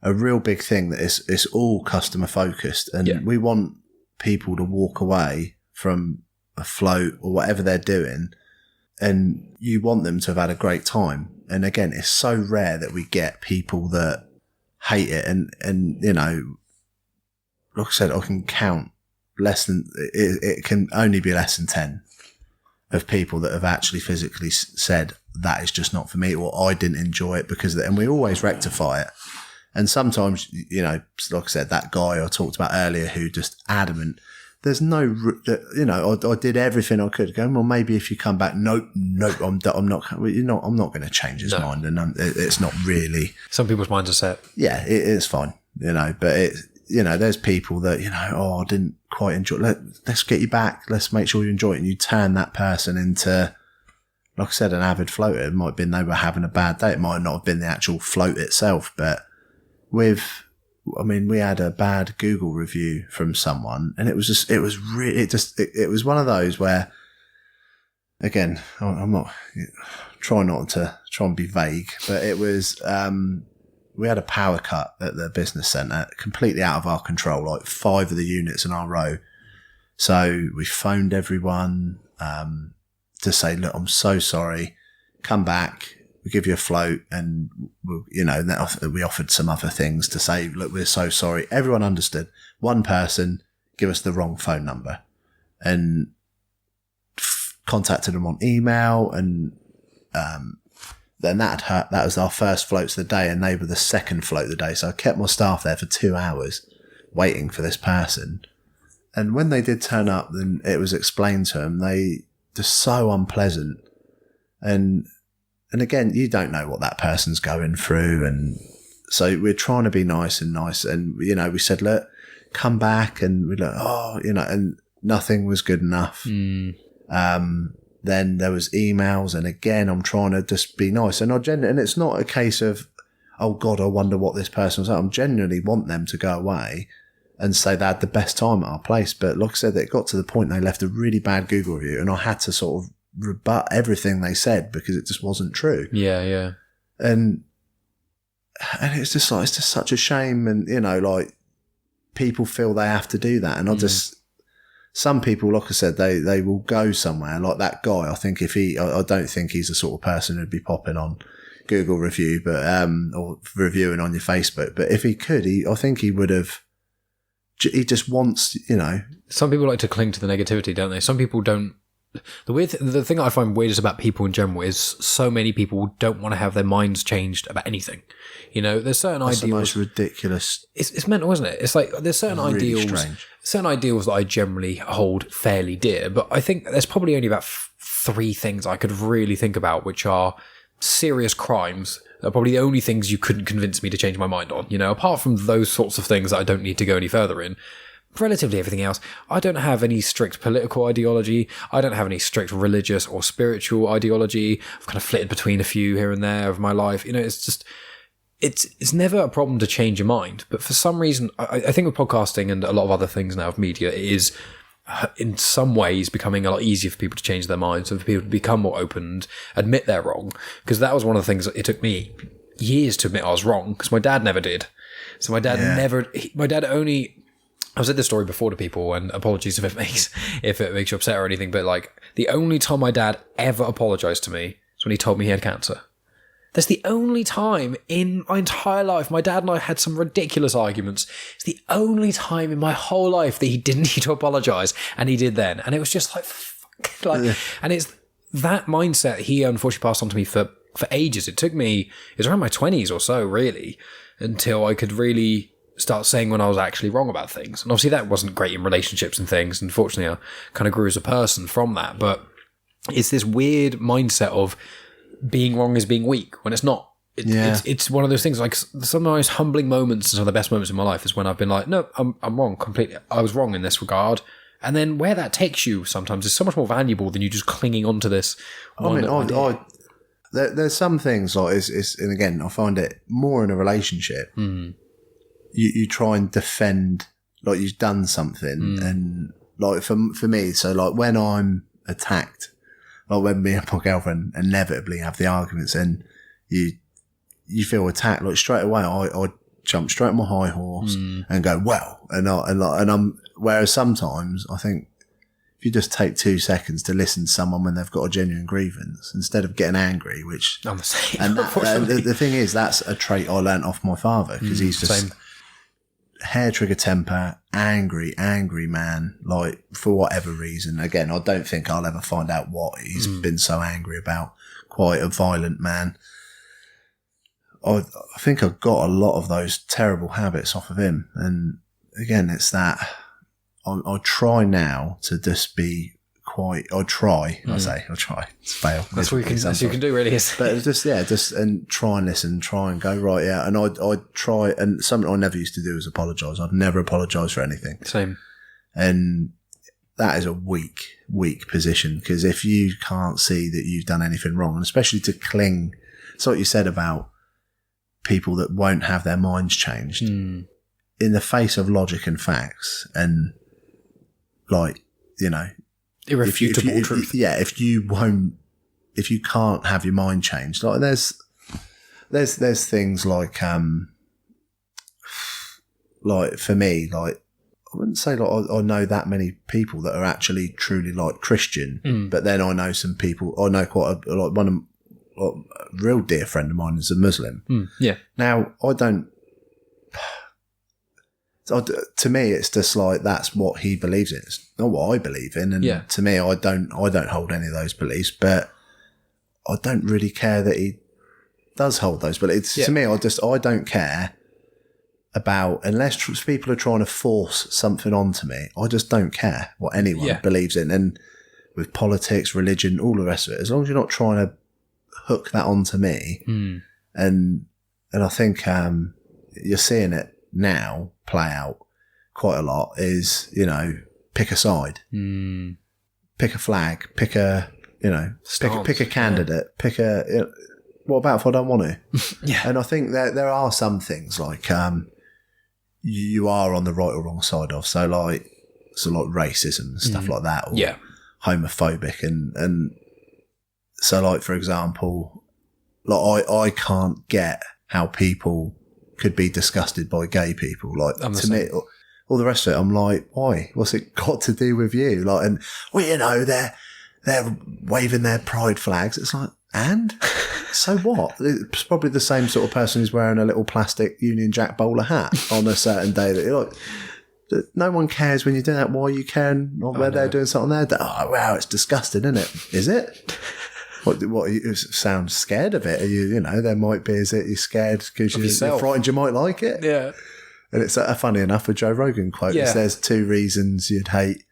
a real big thing that it's all customer focused, and we want people to walk away from a float or whatever they're doing, and you want them to have had a great time. And again, it's so rare that we get people that hate it, and like I said, I can count it can only be less than 10 of people that have actually physically said that is just not for me, or I didn't enjoy it because of it. And we always rectify it. And sometimes, like I said, that guy I talked about earlier who just adamant, there's no, I did everything I could. Go, well, maybe if you come back, nope, I'm not going to change his mind. And it's not really. Some people's minds are set. Yeah, it is fine, but there's people that, I didn't quite enjoy it. Let's get you back. Let's make sure you enjoy it. And you turn that person into, like I said, an avid floater. It might have been they were having a bad day. It might not have been the actual float itself, but we had a bad Google review from someone, and it was one of those where, again, I'm not trying not to try and be vague, but it was, we had a power cut at the business centre, completely out of our control, like 5 of the units in our row. So we phoned everyone, to say, look, I'm so sorry, come back. We give you a float, and we offered some other things to say, look, we're so sorry. Everyone understood. One person give us the wrong phone number, and contacted them on email, and then that was our first floats of the day, and they were the second float of the day. So I kept my staff there for 2 hours waiting for this person. And when they did turn up, then it was explained to them, they just so unpleasant. And again, you don't know what that person's going through. And so we're trying to be nice. And, we said, look, come back. And we're like, and nothing was good enough. Then there was emails. And again, I'm trying to just be nice. And it's not a case of, oh God, I wonder what this person was like. I genuinely want them to go away and say they had the best time at our place. But like I said, it got to the point they left a really bad Google review, and I had to sort of rebut everything they said because it just wasn't true. Yeah. And it's just like, it's just such a shame. And, people feel they have to do that. And some people, like I said, they will go somewhere like that guy. I think I don't think he's the sort of person who'd be popping on Google review, but, or reviewing on your Facebook. But if he could, I think he would have, he just wants, Some people like to cling to the negativity, don't they? Some people don't the thing I find weirdest about people in general is so many people don't want to have their minds changed about anything. There's certain That's ideals. the most ridiculous. It's mental, isn't it? It's like there's certain Really ideals, strange. certain ideals that I generally hold fairly dear, but I think there's probably only about 3 things I could really think about, which are serious crimes. They're probably the only things you couldn't convince me to change my mind on. Apart from those sorts of things that I don't need to go any further in. Relatively everything else, I don't have any strict political ideology. I don't have any strict religious or spiritual ideology. I've kind of flitted between a few here and there of my life. It's just, it's never a problem to change your mind. But for some reason, I think with podcasting and a lot of other things now of media, it is in some ways becoming a lot easier for people to change their minds and for people to become more open and admit they're wrong. Because that was one of the things that it took me years to admit I was wrong, because my dad never did. So my dad I've said this story before to people, and apologies if it makes you upset or anything, but like the only time my dad ever apologized to me is when he told me he had cancer. That's the only time in my entire life. My dad and I had some ridiculous arguments. It's the only time in my whole life that he didn't need to apologize, and he did then. And it was just like, fuck, like, and it's that mindset he unfortunately passed on to me for ages. It was around my 20s or so, really, until I could really start saying when I was actually wrong about things. And obviously that wasn't great in relationships and things. Unfortunately, I kind of grew as a person from that. But it's this weird mindset of being wrong is being weak, when it's not. It's one of those things, like some of the most humbling moments and some of the best moments in my life is when I've been like, no, I'm wrong completely. I was wrong in this regard. And then where that takes you sometimes is so much more valuable than you just clinging on to this. There's some things like and again, I find it more in a relationship. You try and defend like you've done something, and like for me, so like when I'm attacked, like when me and my girlfriend inevitably have the arguments, and you feel attacked, like straight away I jump straight on my high horse and go, well, and I'm whereas sometimes I think if you just take 2 seconds to listen to someone when they've got a genuine grievance instead of getting angry, which I'm the same. And the thing is, that's a trait I learnt off my father, because he's just hair trigger temper, angry man, like for whatever reason. Again, I don't think I'll ever find out what he's been so angry about. Quite a violent man. I think I got a lot of those terrible habits off of him. And again, it's that I try now to just be I'll try. It's fail. That's what you can do, really. Is. But just and try and listen, try and go right. Yeah, and I try, and something I never used to do is apologise. I'd never apologise for anything. Same. And that is a weak position, because if you can't see that you've done anything wrong, and especially to cling, it's what you said about people that won't have their minds changed in the face of logic and facts, and like, irrefutable truth. If you can't have your mind changed, like there's things like for me, like I wouldn't say like I know that many people that are actually truly like Christian, but then I know some people. I know quite a real dear friend of mine is a Muslim. Now I don't. To me, it's just like that's what he believes in. It's not what I believe in, and to me, I don't hold any of those beliefs. But I don't really care that he does hold those beliefs. To me, I don't care about, unless people are trying to force something onto me. I just don't care what anyone believes in, and with politics, religion, all the rest of it. As long as you're not trying to hook that onto me, and I think you're seeing it now play out quite a lot, is, pick a side, pick a flag, pick a candidate, pick a, what about if I don't want to? And I think that there are some things like, you are on the right or wrong side of, so like racism and stuff like that, or homophobic. And so like, for example, like I can't get how people could be disgusted by gay people. Like, to me, all the rest of it, I'm like, why? What's it got to do with you? Like, and well, they're waving their pride flags. It's like, and so what? It's probably the same sort of person who's wearing a little plastic Union Jack bowler hat on a certain day that you're like, no one cares when you do that. Why are you caring where they're doing something there? Oh, wow, it's disgusting, isn't it? Is it? What you sound scared of it? Are you know, there might be, is it you're scared because you're frightened you might like it? Yeah. And it's funny enough, a Joe Rogan quote is there's 2 reasons you'd hate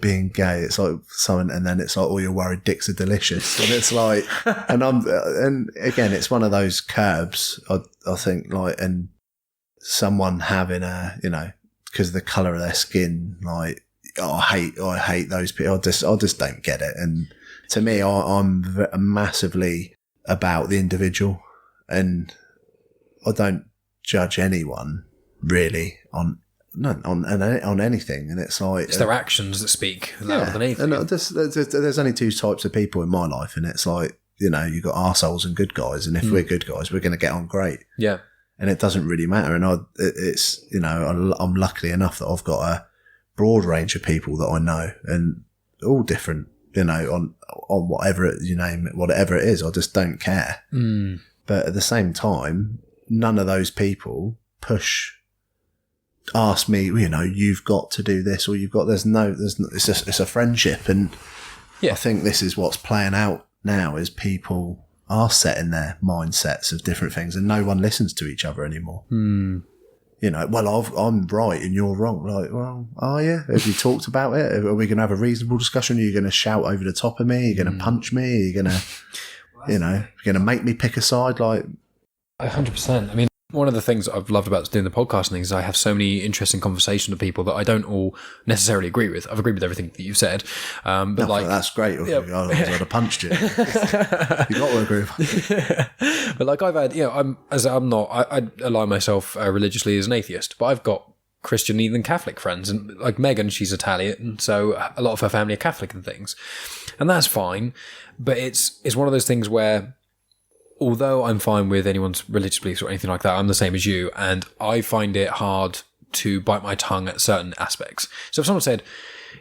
being gay. It's like something, and then it's like, oh, you're worried dicks are delicious. And it's like, and again, it's one of those curbs, I think, like, and someone having a, you know, because of the colour of their skin, like, I hate those people. I just don't get it. And to me, I'm massively about the individual, and I don't judge anyone really on anything. And it's like, it's their actions that speak louder than anything. And there's only 2 types of people in my life, and it's like, you know, you've got arseholes and good guys, and if we're good guys, we're going to get on great. Yeah. And it doesn't really matter. And it's, you know, I'm lucky enough that I've got a broad range of people that I know, and all different, you know, on whatever you name it, whatever it is. I just don't care. But at the same time, none of those people ask me, you know, you've got to do this, or it's a friendship. And I think this is what's playing out now, is people are setting their mindsets of different things, and no one listens to each other anymore. You know, well, I'm right and you're wrong. Like, well, are you? Have you talked about it? Are we going to have a reasonable discussion? Are you going to shout over the top of me? Are you going to punch me? Are you going to, you know, you're going to make me pick a side? Like, 100%. I mean, one of the things I've loved about doing the podcast and things is I have so many interesting conversations with people that I don't all necessarily agree with. I've agreed with everything that you've said. But like, that's great. Otherwise I'd have punched you. You've got to agree with me. But like, I've had, you know, I align myself religiously as an atheist, but I've got Christian and Catholic friends, and like Megan, she's Italian, so a lot of her family are Catholic and things. And that's fine. But it's one of those things where, although I'm fine with anyone's religious beliefs or anything like that, I'm the same as you, and I find it hard to bite my tongue at certain aspects. So if someone said,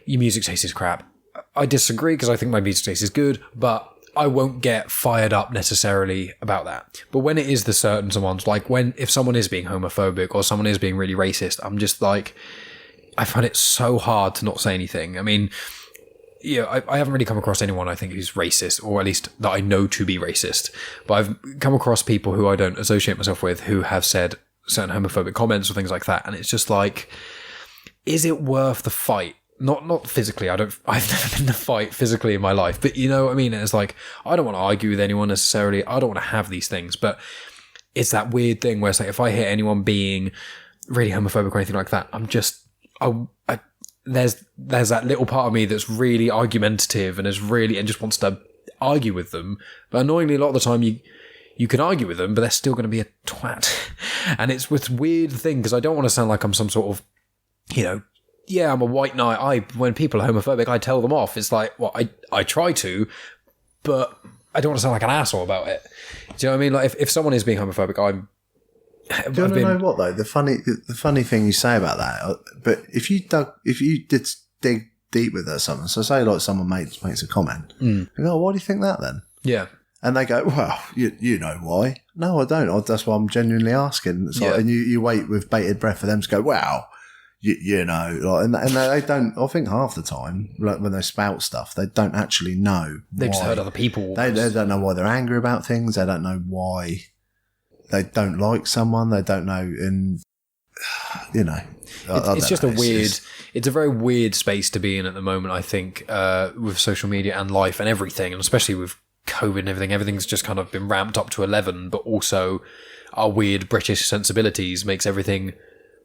your music taste is crap, I disagree, because I think my music taste is good, but I won't get fired up necessarily about that. But when it is the certain ones, like if someone is being homophobic or someone is being really racist, I'm just like, I find it so hard to not say anything. I mean, yeah, I haven't really come across anyone, I think, who's racist, or at least that I know to be racist. But I've come across people who I don't associate myself with who have said certain homophobic comments or things like that. And it's just like, is it worth the fight? Not physically. I've never been in a fight physically in my life, but you know what I mean? It's like, I don't want to argue with anyone necessarily. I don't want to have these things, but it's that weird thing where it's like, if I hear anyone being really homophobic or anything like that, I'm just, there's that little part of me that's really argumentative and just wants to argue with them. But annoyingly, a lot of the time you can argue with them, but they're still going to be a twat. And it's this weird thing, because I don't want to sound like I'm some sort of, you know, yeah, I'm a white knight. When people are homophobic, I tell them off. It's like, well, I try to, but I don't want to sound like an asshole about it. Do you know what I mean? Like, if someone is being homophobic, do you want to know what though? The funny thing you say about that, but if you did dig deep with it or something, so say like someone makes a comment, you go, oh, why do you think that then? Yeah. And they go, well, you know why? No, I don't. That's why I'm genuinely asking. It's like, and you wait with bated breath for them to go, wow, you know, like, and they don't. I think half the time, like when they spout stuff, they don't actually know. They've just heard other people. They don't know why they're angry about things. They don't know why they don't like someone. They don't know, and you know, it's just it's a very weird space to be in at the moment, I think, with social media and life and everything, and especially with COVID and everything. Everything's just kind of been ramped up to 11, but also our weird British sensibilities makes everything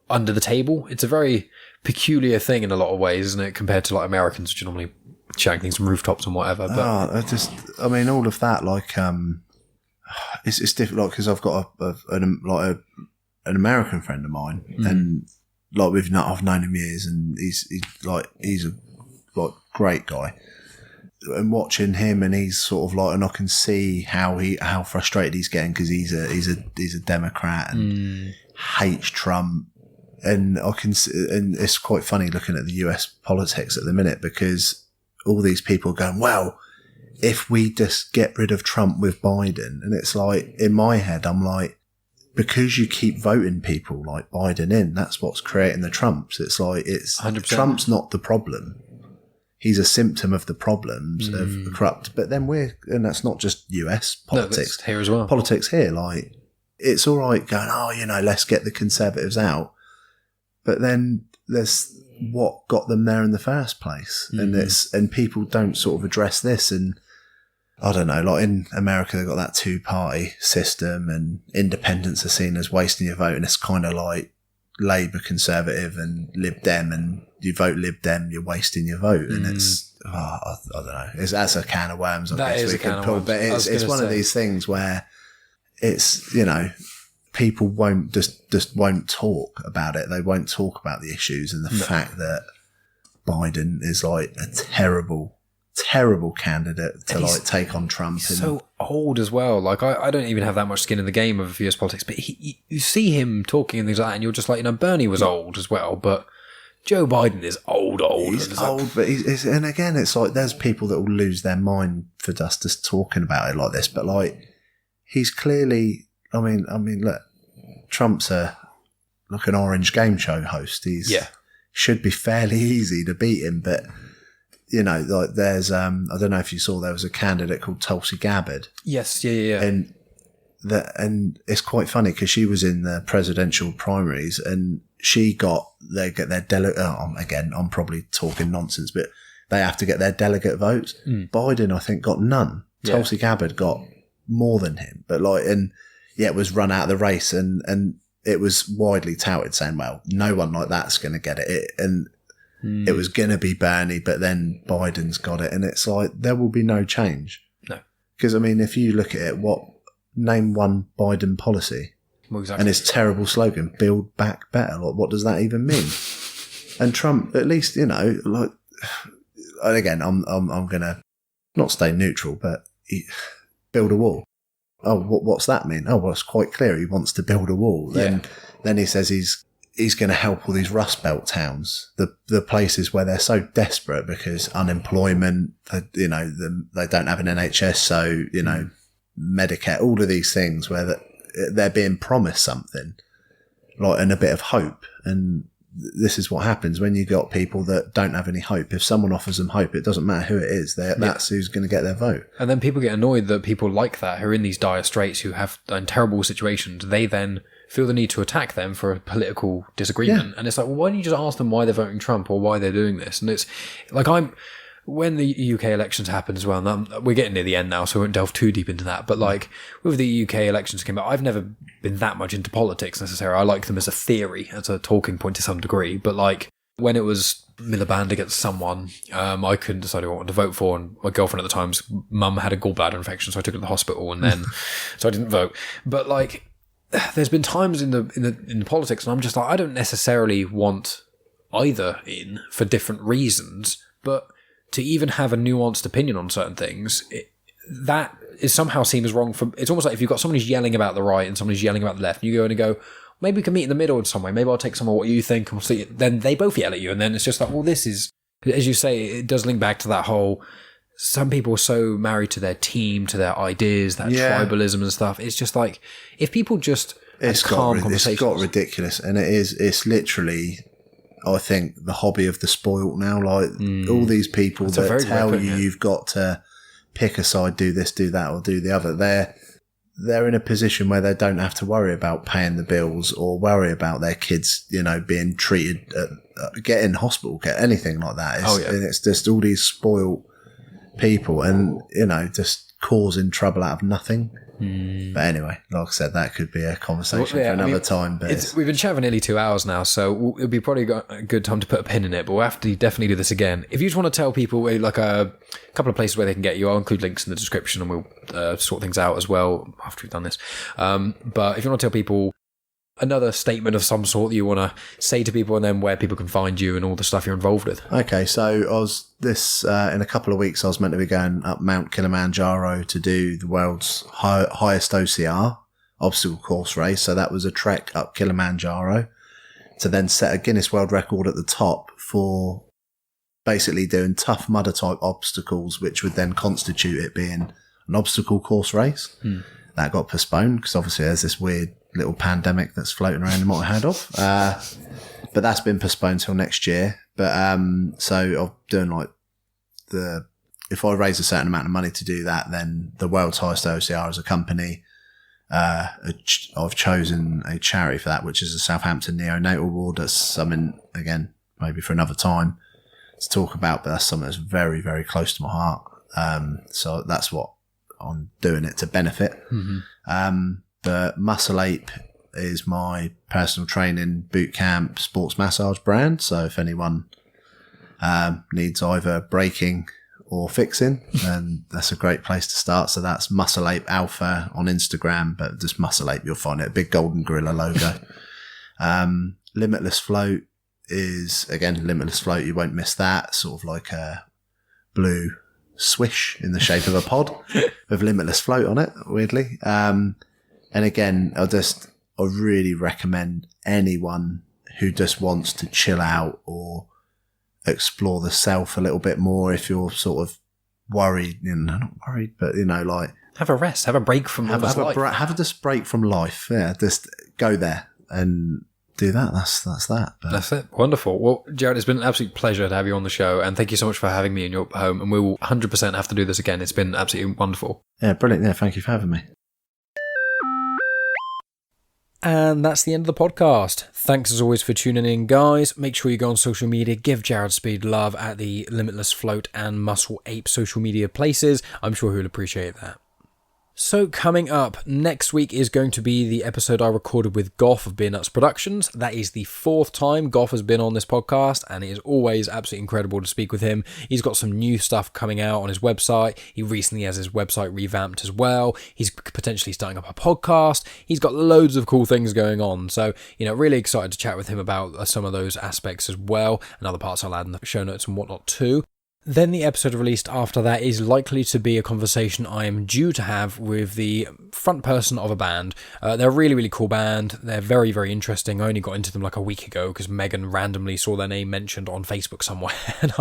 under the table. It's a very peculiar thing in a lot of ways, isn't it, compared to like Americans, which are normally shouting things from rooftops and whatever. But I mean, all of that, like, it's difficult, because I've got an American friend of mine, and like I've known him years, and he's a great guy. And watching him, and he's sort of like, and I can see how frustrated he's getting, because he's a Democrat and hates Trump, and and it's quite funny looking at the US politics at the minute, because all these people are going, well, if we just get rid of Trump with Biden, and it's like, in my head, I'm like, because you keep voting people like Biden in, that's what's creating the Trumps. It's like, 100%. Trump's not the problem. He's a symptom of the problems of corrupt. But then and that's not just US politics. No, here as well. Politics here, like, it's all right going, let's get the Conservatives out. But then there's what got them there in the first place. And people don't sort of address this. And I don't know, like in America, they've got that 2-party system, and independents are seen as wasting your vote. And it's kind of like Labour, Conservative and Lib Dem, and you vote Lib Dem, you're wasting your vote. And it's, I don't know, that's a can of worms. That is a can of worms. But it's one of these things where it's, people won't won't talk about it. They won't talk about the issues and the fact that Biden is like a terrible candidate to like take on Trump. He's so old as well. Like I don't even have that much skin in the game of US politics, but you see him talking and things like that, and you're just like, Bernie was old as well, but Joe Biden is old. He's old, but and again, it's like there's people that will lose their mind for just talking about it like this, but like he's clearly. I mean, look, Trump's like an Orange game show host. Should be fairly easy to beat him, but like there's I don't know if you saw, there was a candidate called Tulsi Gabbard. Yes, yeah. And it's quite funny because she was in the presidential primaries and they get their delegate. Again, I'm probably talking nonsense, but they have to get their delegate votes. Biden, I think, got none. Yeah. Tulsi Gabbard got more than him, but it was run out of the race, and it was widely touted saying, well, no one like that's going to get it. And it was going to be Bernie, but then Biden's got it. And it's like, there will be no change. No. Because, I mean, if you look at it, name one Biden policy. Well, exactly. And his terrible slogan, build back better. Like, what does that even mean? And Trump, at least, like, and again, I'm going to not stay neutral, but build a wall. Oh, what's that mean? Oh, well, it's quite clear he wants to build a wall. Then he says he's going to help all these Rust Belt towns, the places where they're so desperate because unemployment, they don't have an NHS, so Medicare, all of these things where they're being promised something, like, and a bit of hope. And this is what happens when you got people that don't have any hope. If someone offers them hope, it doesn't matter who it is. That's who's going to get their vote. And then people get annoyed that people like that, who are in these dire straits, who have in terrible situations, they then feel the need to attack them for a political disagreement. Yeah. And it's like, well, why don't you just ask them why they're voting Trump or why they're doing this? And it's like, when the UK elections happened as well, and we're getting near the end now, so we won't delve too deep into that, but like with the UK elections came out, I've never been that much into politics necessarily. I like them as a theory, as a talking point to some degree, but like when it was Miliband against someone, I couldn't decide who I wanted to vote for, and my girlfriend at the time's mum had a gallbladder infection, so I took her to the hospital, and then so I didn't vote. But like there's been times in the politics, and I'm just like, I don't necessarily want either in for different reasons, but to even have a nuanced opinion on certain things, that is somehow seen as wrong. It's almost like if you've got someone who's yelling about the right and someone who's yelling about the left, and you go in and go, maybe we can meet in the middle in some way. Maybe I'll take some of what you think, and we'll see. Then they both yell at you, and then it's just like, well, this is, as you say, it does link back to that whole. Some people are so married to their team, to their ideas, that tribalism and stuff. It's just like, if people just it's got ridiculous, and it's literally, I think, the hobby of the spoilt now. Like all these people that tell you you've got to pick a side, do this, do that, or do the other. They're in a position where they don't have to worry about paying the bills or worry about their kids, being treated, get in hospital, get anything like that. And it's just all these spoilt people, and just causing trouble out of nothing. But anyway, like I said, that could be a conversation for another time. But we've been chatting for nearly 2 hours now, so it'll be probably a good time to put a pin in it, but we'll have to definitely do this again. If you just want to tell people like a couple of places where they can get you, I'll include links in the description, and we'll sort things out as well after we've done this. But if you want to tell people another statement of some sort that you want to say to people, and then where people can find you and all the stuff you're involved with. Okay, so in a couple of weeks I was meant to be going up Mount Kilimanjaro to do the world's highest OCR, obstacle course race. So that was a trek up Kilimanjaro to then set a Guinness World Record at the top for basically doing tough mudder type obstacles, which would then constitute it being an obstacle course race. That got postponed because obviously there's this weird little pandemic that's floating around you might have heard of. But that's been postponed till next year. But so I'm doing like if I raise a certain amount of money to do that, then the world's highest OCR as a company, I've chosen a charity for that, which is the Southampton Neonatal Ward. That's something, again, maybe for another time to talk about, but that's something that's very, very close to my heart. So that's what I'm doing it to benefit. The Muscle Ape is my personal training boot camp sports massage brand. So if anyone needs either breaking or fixing, then that's a great place to start. So that's Muscle Ape Alpha on Instagram, but just Muscle Ape, you'll find it, a big golden gorilla logo. Limitless Float is, again, Limitless Float, you won't miss that, sort of like a blue swish in the shape of a pod with Limitless Float on it, weirdly. And again, I really recommend anyone who just wants to chill out or explore the self a little bit more. If you're sort of worried, not worried, but like have a rest, have a break from life. Have a just break from life. Yeah, just go there and do that. That's that. But that's it. Wonderful. Well, Jarrod, it's been an absolute pleasure to have you on the show, and thank you so much for having me in your home. And we will 100% have to do this again. It's been absolutely wonderful. Yeah, brilliant. Yeah, thank you for having me. And that's the end of the podcast. Thanks as always for tuning in, guys. Make sure you go on social media, give Jarrod Speed love at the Limitless Float and Muscle Ape social media places. I'm sure he'll appreciate that. So coming up next week is going to be the episode I recorded with Goff of Beer Nuts Productions. That is the 4th time Goff has been on this podcast, and it is always absolutely incredible to speak with him. He's got some new stuff coming out on his website. He recently has his website revamped as well. He's potentially starting up a podcast. He's got loads of cool things going on. So, really excited to chat with him about some of those aspects as well, and other parts I'll add in the show notes and whatnot too. Then the episode released after that is likely to be a conversation I am due to have with the front person of a band. They're a really, really cool band. They're very, very interesting. I only got into them like a week ago because Megan randomly saw their name mentioned on Facebook somewhere. And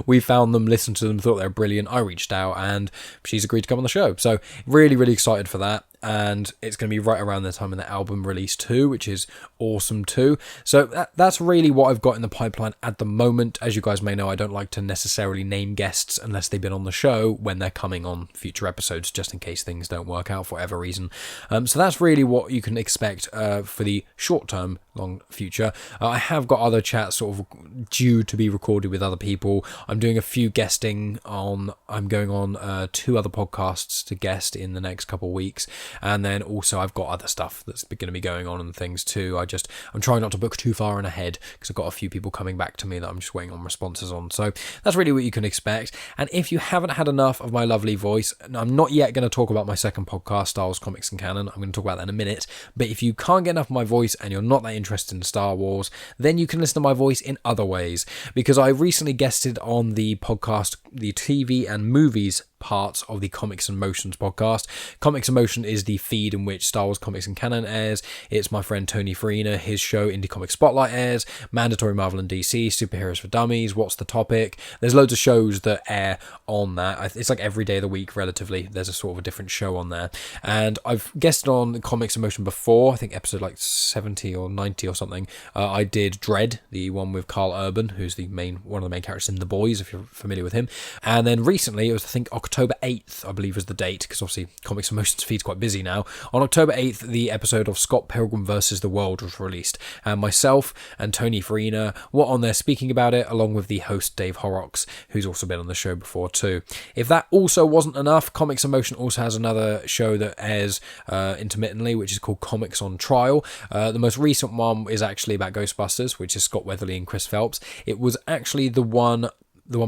we found them, listened to them, thought they were brilliant. I reached out and she's agreed to come on the show. So really, really excited for that. And it's going to be right around the time of the album release too, which is awesome too. So that's really what I've got in the pipeline at the moment. As you guys may know, I don't like to necessarily name guests unless they've been on the show when they're coming on future episodes, just in case things don't work out for whatever reason. So that's really what you can expect for the short-term, long future. I have got other chats sort of due to be recorded with other people. I'm doing a few guesting I'm going on 2 other podcasts to guest in the next couple of weeks. And then also I've got other stuff that's going to be going on and things too. I'm trying not to book too far in ahead because I've got a few people coming back to me that I'm just waiting on responses on. So that's really what you can expect. And if you haven't had enough of my lovely voice, I'm not yet going to talk about my second podcast, Star Wars Comics and Canon. I'm going to talk about that in a minute. But if you can't get enough of my voice and you're not that interested in Star Wars, then you can listen to my voice in other ways. Because I recently guested on the podcast, the TV and movies parts of the Comics and Motions podcast. Comics and Motion is the feed in which Star Wars Comics and Canon airs. It's my friend Tony Farina, his show Indie Comic Spotlight airs, Mandatory Marvel and DC, Superheroes for Dummies, What's the Topic. There's loads of shows that air on that. It's like every day of the week relatively. There's a sort of a different show on there. And I've guested on Comics and Motion before, I think episode like 70 or 90 or something. I did Dread, the one with Carl Urban, who's one of the main characters in The Boys, if you're familiar with him. And then recently, it was I think October 8th, I believe was the date, because obviously Comics and Motions feed's quite busy now. On October 8th, the episode of Scott Pilgrim vs. the World was released, and myself and Tony Farina were on there speaking about it, along with the host Dave Horrocks, who's also been on the show before too. If that also wasn't enough, Comics and Motion also has another show that airs intermittently, which is called Comics on Trial. The most recent one is actually about Ghostbusters, which is Scott Weatherly and Chris Phelps. It was actually the one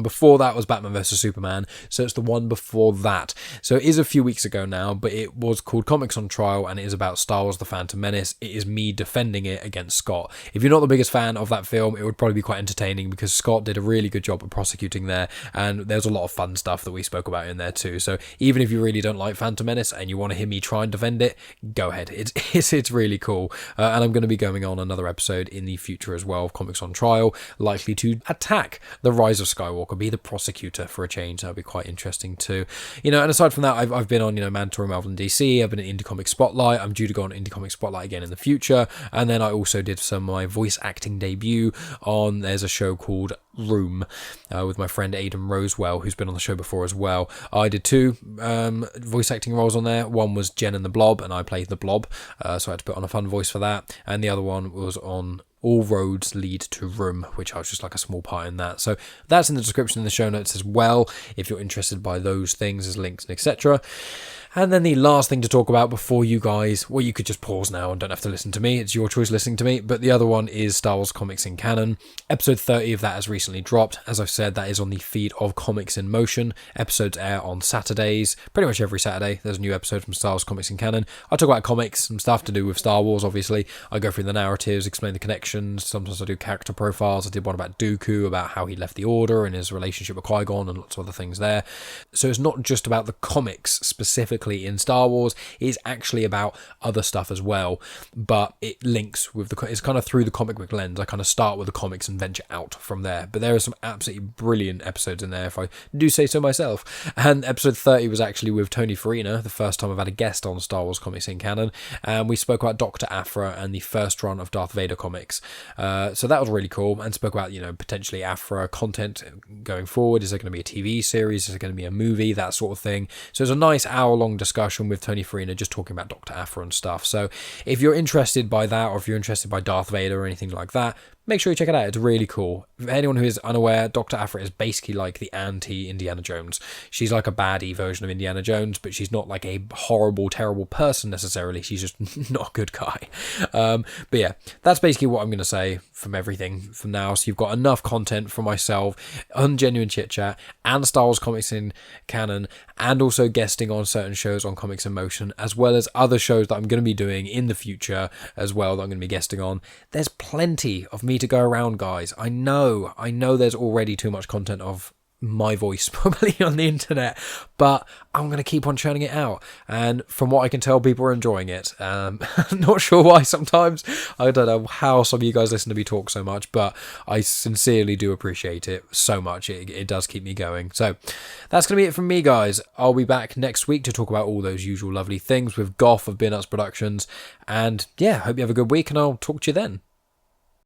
before that was Batman vs Superman, so it's the one before that. So it is a few weeks ago now, but it was called Comics on Trial, and it is about Star Wars The Phantom Menace. It is me defending it against Scott. If you're not the biggest fan of that film, it would probably be quite entertaining, because Scott did a really good job of prosecuting there, and there's a lot of fun stuff that we spoke about in there too. So even if you really don't like Phantom Menace and you want to hear me try and defend it, go ahead. It's really cool. And I'm going to be going on another episode in the future as well of Comics on Trial, likely to attack The Rise of Skywalker. Skywalker, be the prosecutor for a change. That would be quite interesting too. And aside from that, I've been on, Mandatory Marvel and DC. I've been at Indie Comic Spotlight. I'm due to go on Indie Comic Spotlight again in the future. And then I also did my voice acting debut on, there's a show called Room with my friend Aidan Rosewell, who's been on the show before as well. I did 2 voice acting roles on there. One was Jen and the Blob, and I played the Blob, so I had to put on a fun voice for that. And the other one was on All Roads Lead to Room, which I was just like a small part in that. So that's in the description in the show notes as well, if you're interested by those things, there's links and etc. And then the last thing to talk about before you guys, well, you could just pause now and don't have to listen to me. It's your choice listening to me. But the other one is Star Wars Comics in Canon. Episode 30 of that has recently dropped. As I've said, that is on the feed of Comics in Motion. Episodes air on Saturdays. Pretty much every Saturday, there's a new episode from Star Wars Comics in Canon. I talk about comics and stuff to do with Star Wars, obviously. I go through the narratives, explain the connections. Sometimes I do character profiles. I did one about Dooku, about how he left the Order and his relationship with Qui-Gon and lots of other things there. So it's not just about the comics specifically in Star Wars. Is actually about other stuff as well, but it links with it's kind of through the comic book lens. I kind of start with the comics and venture out from there, but there are some absolutely brilliant episodes in there, if I do say so myself. And episode 30 was actually with Tony Farina, the first time I've had a guest on Star Wars Comics in Canon, and we spoke about Dr. Aphra and the first run of Darth Vader comics. So that was really cool, and spoke about potentially Aphra content going forward. Is there going to be a TV series? Is there going to be a movie? That sort of thing. So it's a nice hour-long discussion with Tony Farina, just talking about Dr. Aphra and stuff. So if you're interested by that, or if you're interested by Darth Vader or anything like that, make sure you check it out. It's really cool. For anyone who is unaware, Dr. Aphra is basically like the anti-Indiana Jones. She's like a baddie version of Indiana Jones, but she's not like a horrible, terrible person necessarily. She's just not a good guy. But yeah, that's basically what I'm going to say from everything from now. So you've got enough content from myself on Genuine Chit-Chat and Star Wars Comics in Canon, and also guesting on certain shows on Comics in Motion, as well as other shows that I'm going to be doing in the future as well that I'm going to be guesting on. There's plenty of me to go around, guys. I know there's already too much content of my voice probably on the internet, but I'm going to keep on churning it out, and from what I can tell, people are enjoying it. Not sure why sometimes. I don't know how some of you guys listen to me talk so much, but I sincerely do appreciate it so much. It does keep me going. So that's going to be it from me, guys. I'll be back next week to talk about all those usual lovely things with Goff of Beer Nuts Productions, and yeah, hope you have a good week, and I'll talk to you then.